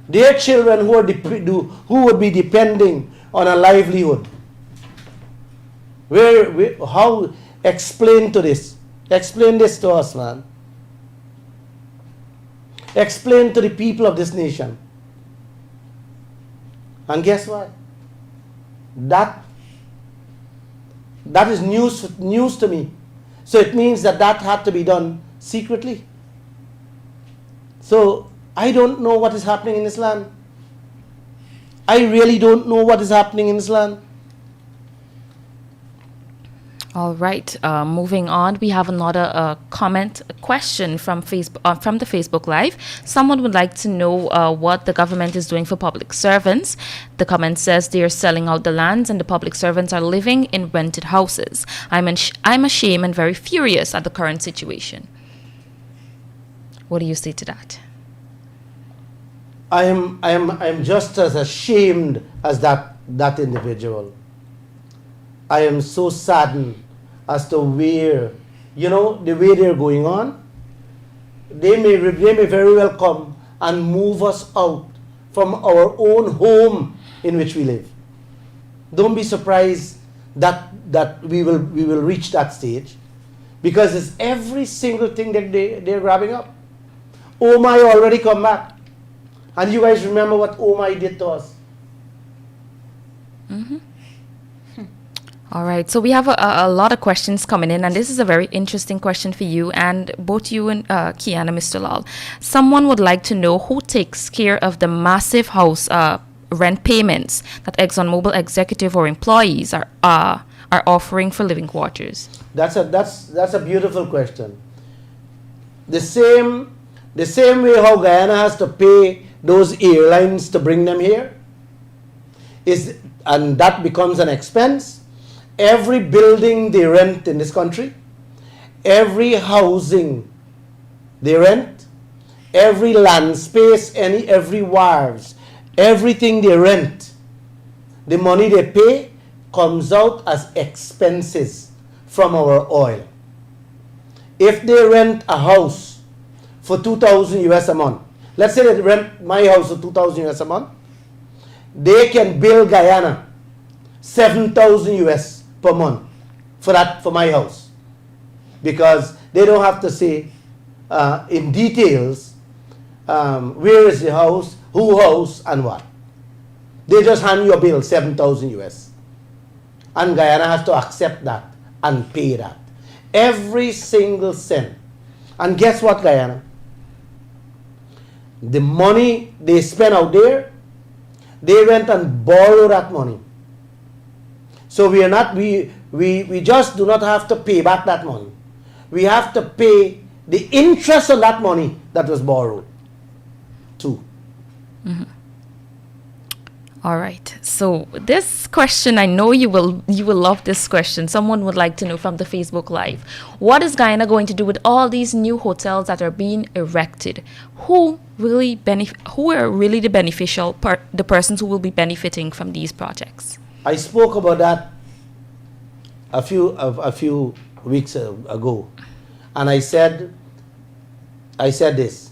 Their children who would be depending on a livelihood. How, explain to this. Explain this to us, man. Explain to the people of this nation. And guess what? That is news to me. So it means that had to be done secretly. So I don't know what is happening in this land. I really don't know what is happening in this land. All right. Moving on, we have another question from Facebook, from the Facebook Live. Someone would like to know what the government is doing for public servants. The comment says they are selling out the lands and the public servants are living in rented houses. I'm ashamed and very furious at the current situation. What do you say to that? I am just as ashamed as that individual. I am so saddened as to where, the way they're going on. They may very well come and move us out from our own home in which we live. Don't be surprised that we will reach that stage, because it's every single thing that they're grabbing up. Oh my already come back. And you guys remember what Oh my did to us. Mm-hmm. All right, so we have a lot of questions coming in, and this is a very interesting question for you, and both you and Kiana, Mr. Lall. Someone would like to know who takes care of the massive house rent payments that ExxonMobil executive or employees are offering for living quarters. That's a beautiful question. The same way how Guyana has to pay those airlines to bring them here, and that becomes an expense. Every building they rent in this country, every housing they rent, every land space, every wharves, everything they rent, the money they pay comes out as expenses from our oil. If they rent a house for $2,000 US a month, let's say they rent my house for $2,000 US a month, they can bill Guyana $7,000 US per month for my house, because they don't have to say in details where is the house, who house, and what. They just hand you a bill, $7,000 US, and Guyana has to accept that and pay that, every single cent. And guess what, Guyana? The money they spend out there, they went and borrowed that money. So we just do not have to pay back that money. We have to pay the interest on that money that was borrowed too. Mm-hmm. All right. So this question, I know you will love this question. Someone would like to know from the Facebook Live, what is Guyana going to do with all these new hotels that are being erected? Who are really the beneficial the persons who will be benefiting from these projects? I spoke about that a few weeks ago, and I said this: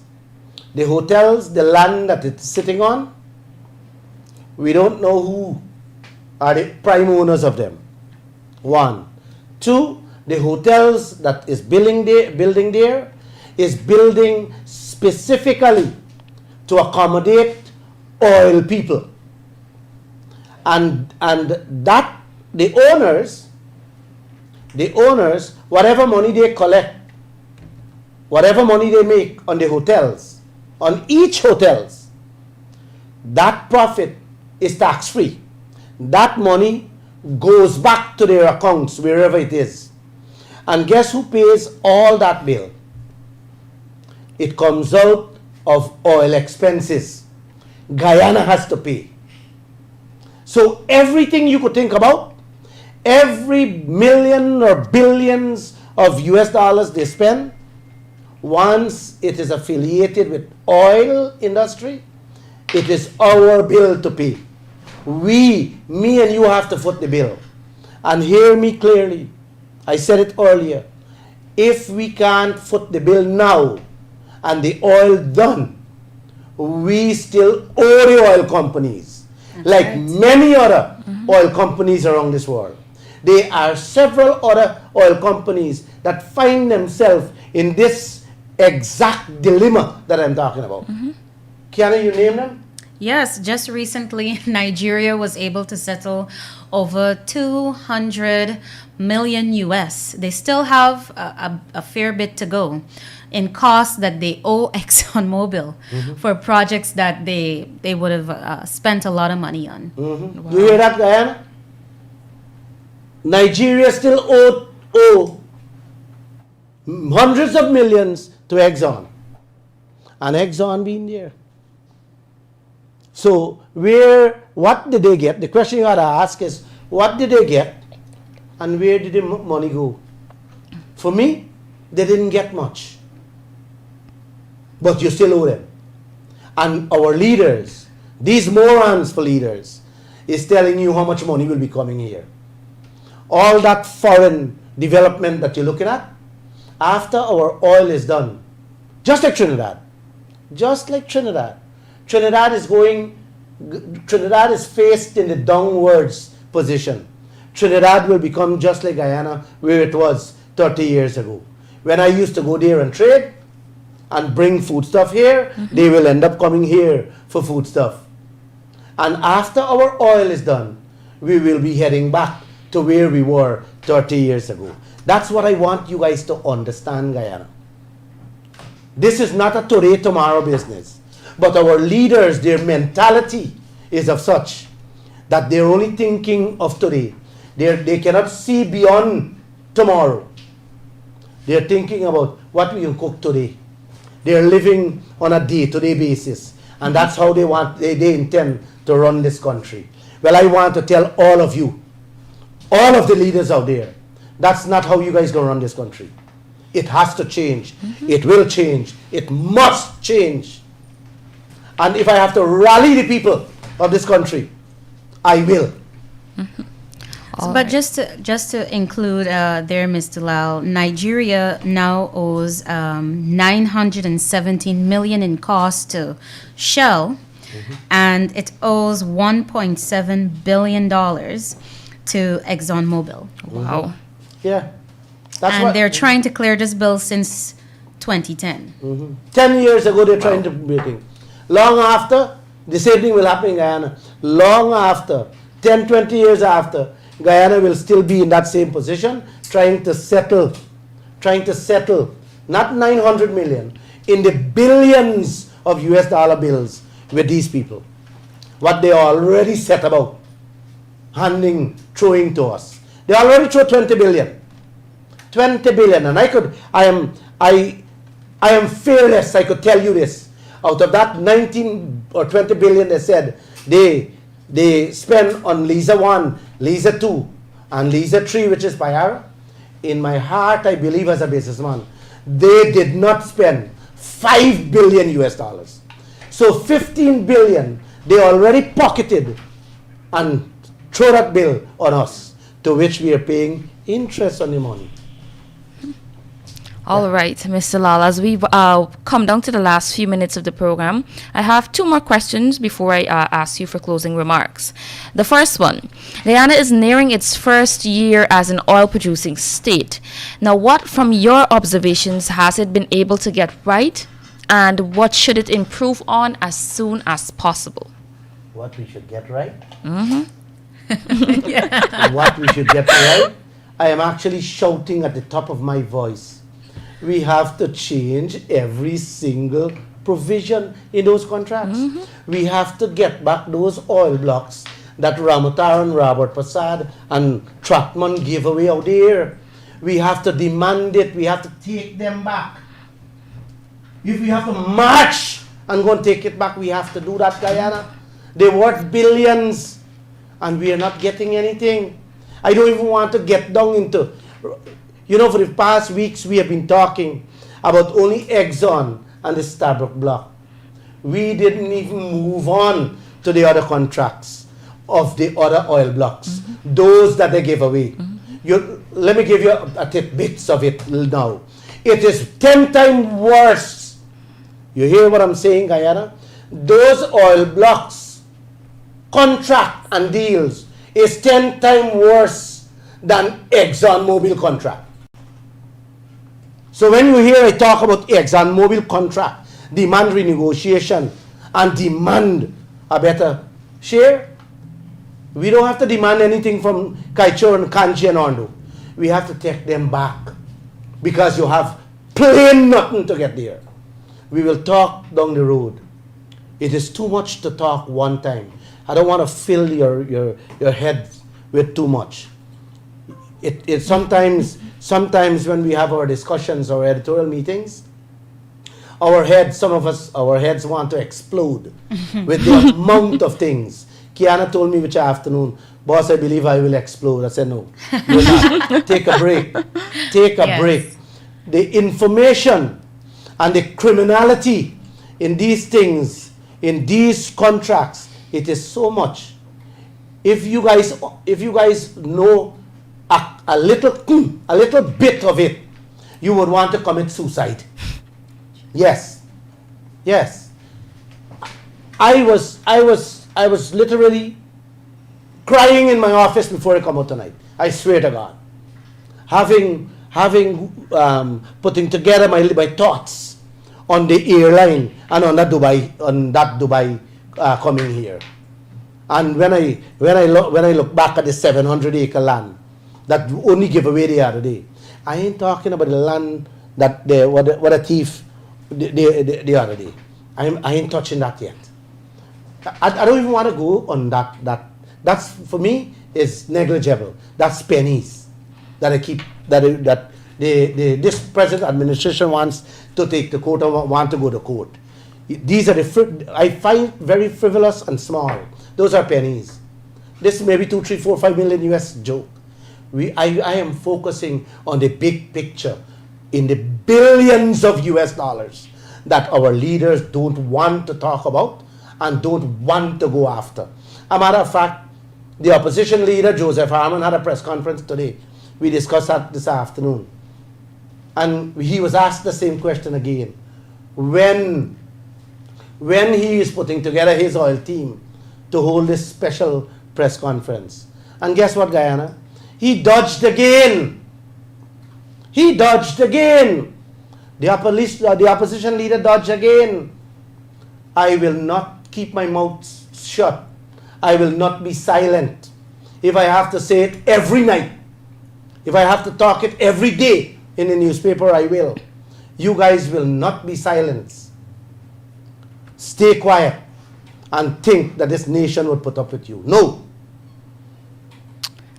the hotels, the land that it's sitting on, we don't know who are the prime owners of them. 1. 2, the hotels that is building there is building specifically to accommodate oil people. And that the owners, whatever money they collect, whatever money they make on the hotels, on each hotels, that profit is tax-free. That money goes back to their accounts wherever it is. And guess who pays all that bill? It comes out of oil expenses. Guyana has to pay. So everything you could think about, every million or billions of US dollars they spend, once it is affiliated with oil industry, it is our bill to pay. Me and you have to foot the bill. And hear me clearly. I said it earlier. If we can't foot the bill now and the oil done, we still owe the oil companies, like right. many other oil companies around this world. There are several other oil companies that find themselves in this exact dilemma that I'm talking about. Kiana, you name them? Yes, just recently, Nigeria was able to settle over 200 million US. They still have a fair bit to go in costs that they owe ExxonMobil for projects that they would have spent a lot of money on. Wow. You hear that, Guyana? Nigeria still owe hundreds of millions to Exxon. And Exxon being there. So, what did they get? The question you got to ask is, what did they get and where did the money go? For me, they didn't get much. But you still owe them. And our leaders, these morons for leaders, is telling you how much money will be coming here. All that foreign development that you're looking at, after our oil is done, just like Trinidad, Trinidad is faced in the downwards position. Trinidad will become just like Guyana, where it was 30 years ago. When I used to go there and trade and bring foodstuff here, they will end up coming here for foodstuff. And after our oil is done, we will be heading back to where we were 30 years ago. That's what I want you guys to understand, Guyana. This is not a today, tomorrow business. But our leaders, their mentality is of such that they're only thinking of today. They cannot see beyond tomorrow. They're thinking about what we can cook today. They're living on a day-to-day basis. And that's how they intend to run this country. Well, I want to tell all of you, all of the leaders out there, that's not how you guys gonna run this country. It has to change. It will change. It must change. And if I have to rally the people of this country, I will. But just to include there, Mr. Lall, Nigeria now owes 917 million in costs to Shell, and it owes 1.7 billion dollars to ExxonMobil. Wow. Yeah. And they're trying to clear this bill since 2010. 10 years ago, they're trying to break it. Long after, the same thing will happen in Guyana. Long after, 10, 20 years after, Guyana will still be in that same position, trying to settle, not 900 million, in the billions of US dollar bills with these people. What they already set about throwing to us. They already threw 20 billion. 20 billion. And I am fearless, I could tell you this. Out of that 19 or 20 billion they said, they spend on Lisa 1, Lisa 2, and Lisa 3, which is Payara. In my heart, I believe as a businessman, they did not spend 5 billion US dollars. So 15 billion, they already pocketed and throw that bill on us, to which we are paying interest on the money. All right, Mr. Lall, as we come down to the last few minutes of the program, I have two more questions before I ask you for closing remarks. The first one, Guyana is nearing its first year as an oil-producing state. Now, what from your observations has it been able to get right, and what should it improve on as soon as possible? What we should get right? What we should get right? I am actually shouting at the top of my voice. We have to change every single provision in those contracts. We have to get back those oil blocks that Ramutar and Robert Prasad and Trotman gave away out there. We have to demand it. We have to take them back. If we have to march and go and take it back, we have to do that, Guyana. They're worth billions and we are not getting anything. I don't even want to get down into... You know, for the past weeks, we have been talking about only Exxon and the Stabroek block. We didn't even move on to the other contracts of the other oil blocks, those that they gave away. let me give you a tidbits of it now. It is 10 times worse. You hear what I'm saying, Guyana? Those oil blocks, contract and deals is 10 times worse than ExxonMobil contract. So when you hear I talk about ExxonMobil contract, demand renegotiation, and demand a better share, we don't have to demand anything from Kaieteur and Kanji and Ondo. We have to take them back because you have plain nothing to get there. We will talk down the road. It is too much to talk one time. I don't want to fill your head with too much. It sometimes when we have our discussions or editorial meetings, some of us, our heads want to explode with the amount of things. Kiana told me which afternoon, boss, I believe I will explode. I said, no, you're not. Take a break. Take a break. The information and the criminality in these things, in these contracts, it is so much. If you guys know a little bit of it, you would want to commit suicide. Yes. I was literally crying in my office before I come out tonight. I swear to God. Having putting together my thoughts on the airline and on that Dubai coming here. And when I look back at the 700-acre land that only give away the other day, I ain't talking about the land that what a thief the other day. I ain't touching that yet. I don't even want to go on that. That's for me is negligible. That's pennies that this present administration wants to take to court or want to go to court. These are I find very frivolous and small. Those are pennies. This may be 2, 3, 4, 5 million US joke. I am focusing on the big picture in the billions of US dollars that our leaders don't want to talk about and don't want to go after. A matter of fact, the opposition leader, Joseph Harman, had a press conference today. We discussed that this afternoon. And he was asked the same question again. When he is putting together his oil team to hold this special press conference. And guess what, Guyana? He dodged again. The opposition leader dodged again. I will not keep my mouth shut. I will not be silent. If I have to say it every night, if I have to talk it every day in the newspaper, I will. You guys will not be silenced. Stay quiet and think that this nation would put up with you. No.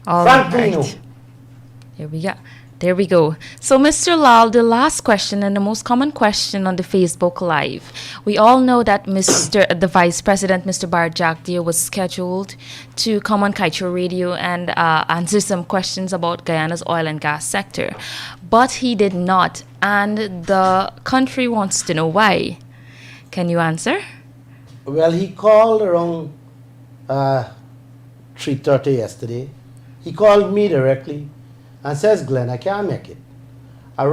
All Frankly, right. no. There we go. So, Mr. Lall, the last question and the most common question on the Facebook Live. We all know that the Vice President, Mr. Barjak Deer, was scheduled to come on Kaieteur Radio and answer some questions about Guyana's oil and gas sector. But he did not, and the country wants to know why. Can you answer? Well, he called around 3:30 yesterday. He called me directly and says, Glenn, I can't make it. I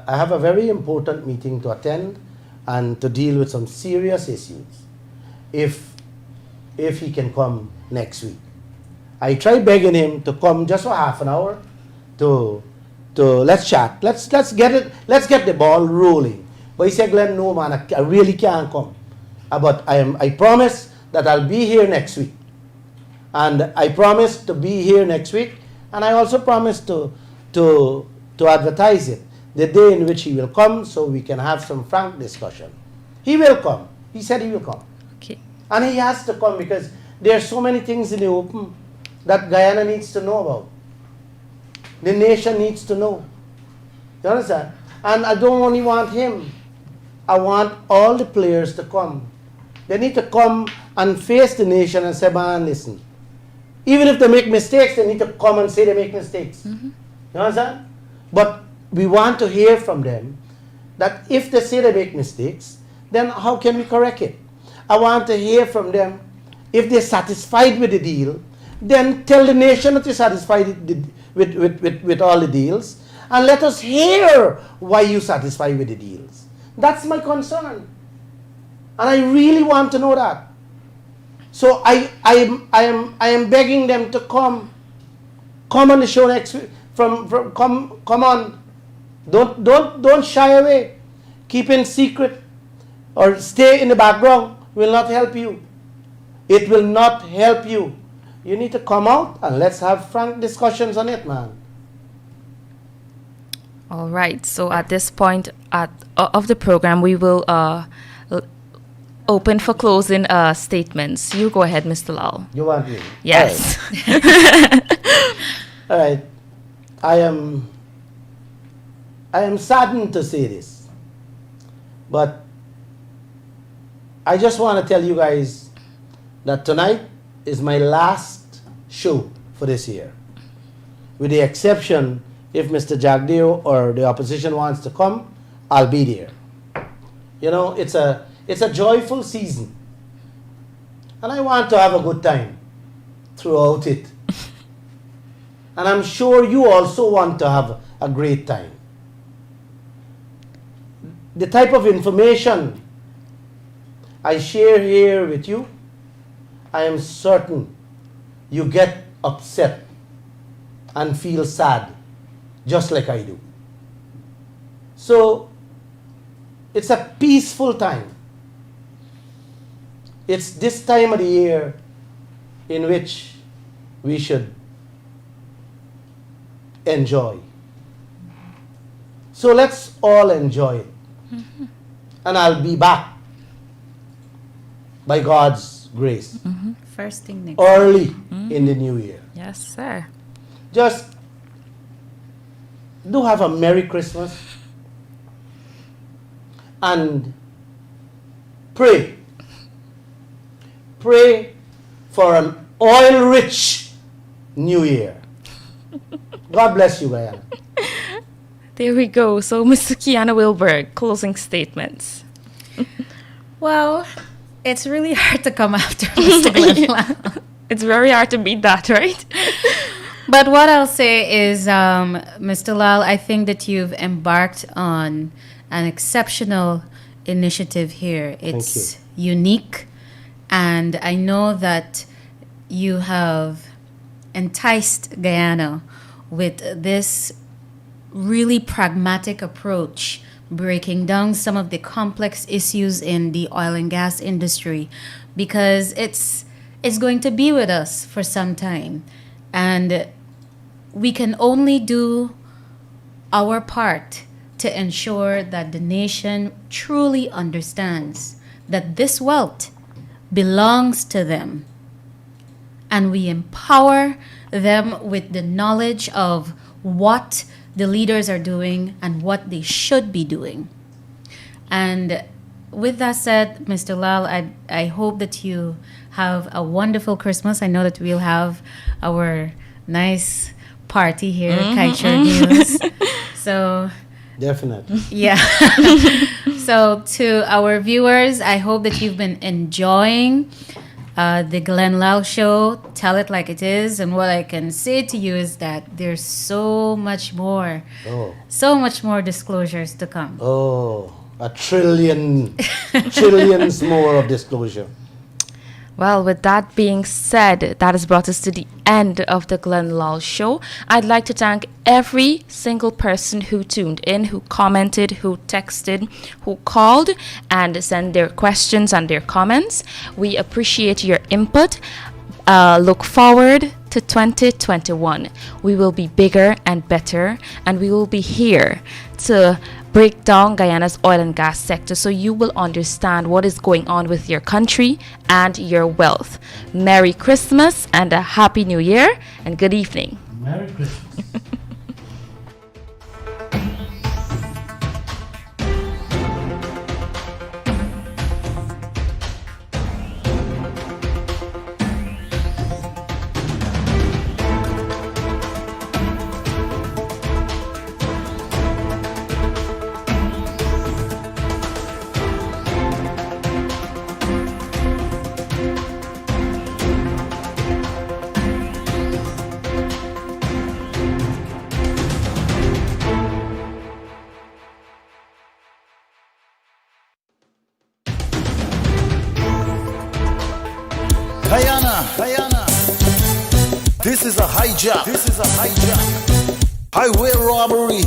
have a very important meeting to attend and to deal with some serious issues. If he can come next week. I tried begging him to come just for half an hour to let's chat. Let's get the ball rolling. But he said, Glenn, no man, I really can't come. But I promise that I'll be here next week. And I promise to be here next week. And I also promise to advertise it, the day in which he will come, so we can have some frank discussion. He will come. He said he will come. Okay. And he has to come because there are so many things in the open that Guyana needs to know about. The nation needs to know. You understand? And I don't only want him. I want all the players to come. They need to come and face the nation and say, man, listen. Even if they make mistakes, they need to come and say they make mistakes. Mm-hmm. You understand? But we want to hear from them that if they say they make mistakes, then how can we correct it? I want to hear from them if they're satisfied with the deal, then tell the nation that you're satisfied with with all the deals, and let us hear why you satisfied with the deals. That's my concern, and I really want to know that. So I am begging them to come on the show next week. Come on. Don't shy away. Keep in secret or stay in the background will not help you. It will not help you. You need to come out and let's have frank discussions on it, man. All right. So at this point of the program, we will open for closing statements. You go ahead, Mr. Lall. You want me? Yes. All right. I am saddened to say this, but I just want to tell you guys that tonight is my last show for this year. With the exception, if Mr. Jagdeo or the opposition wants to come, I'll be there. You know, it's a joyful season. And I want to have a good time throughout it. And I'm sure you also want to have a great time. The type of information I share here with you, I am certain you get upset and feel sad, just like I do. So, it's a peaceful time. It's this time of the year in which we should enjoy. So let's all enjoy it. Mm-hmm. And I'll be back by God's grace. Mm-hmm. First thing next early in the new year. Yes, sir. Just do have a Merry Christmas and pray. Pray for an oil-rich new year. God bless you, Guyana. There we go. So, Mr. Kiana Wilburg, closing statements. Well, it's really hard to come after Mr. Glenn. It's very hard to beat that, right? But what I'll say is, Mr. Lall, I think that you've embarked on an exceptional initiative here. It's unique, and I know that you have enticed Guyana with this really pragmatic approach, breaking down some of the complex issues in the oil and gas industry, because it's going to be with us for some time, and we can only do our part to ensure that the nation truly understands that this wealth belongs to them, and we empower them with the knowledge of what the leaders are doing and what they should be doing. And with that said, Mr. Lall, I hope that you have a wonderful Christmas. I know that we'll have our nice party here, Kaieteur News. So definitely. Yeah. So to our viewers, I hope that you've been enjoying the Glenn Lall Show. Tell it like it is. And what I can say to you is that there's so much more disclosures to come. Oh, a trillions more of disclosure. Well, with that being said, that has brought us to the end of the Glenn Lall Show. I'd like to thank every single person who tuned in, who commented, who texted, who called, and sent their questions and their comments. We appreciate your input. Look forward to 2021. We will be bigger and better, and we will be here to break down Guyana's oil and gas sector so you will understand what is going on with your country and your wealth. Merry Christmas and a Happy New Year, and good evening. Merry Christmas. Kiana. This is a hijack. Highway robbery.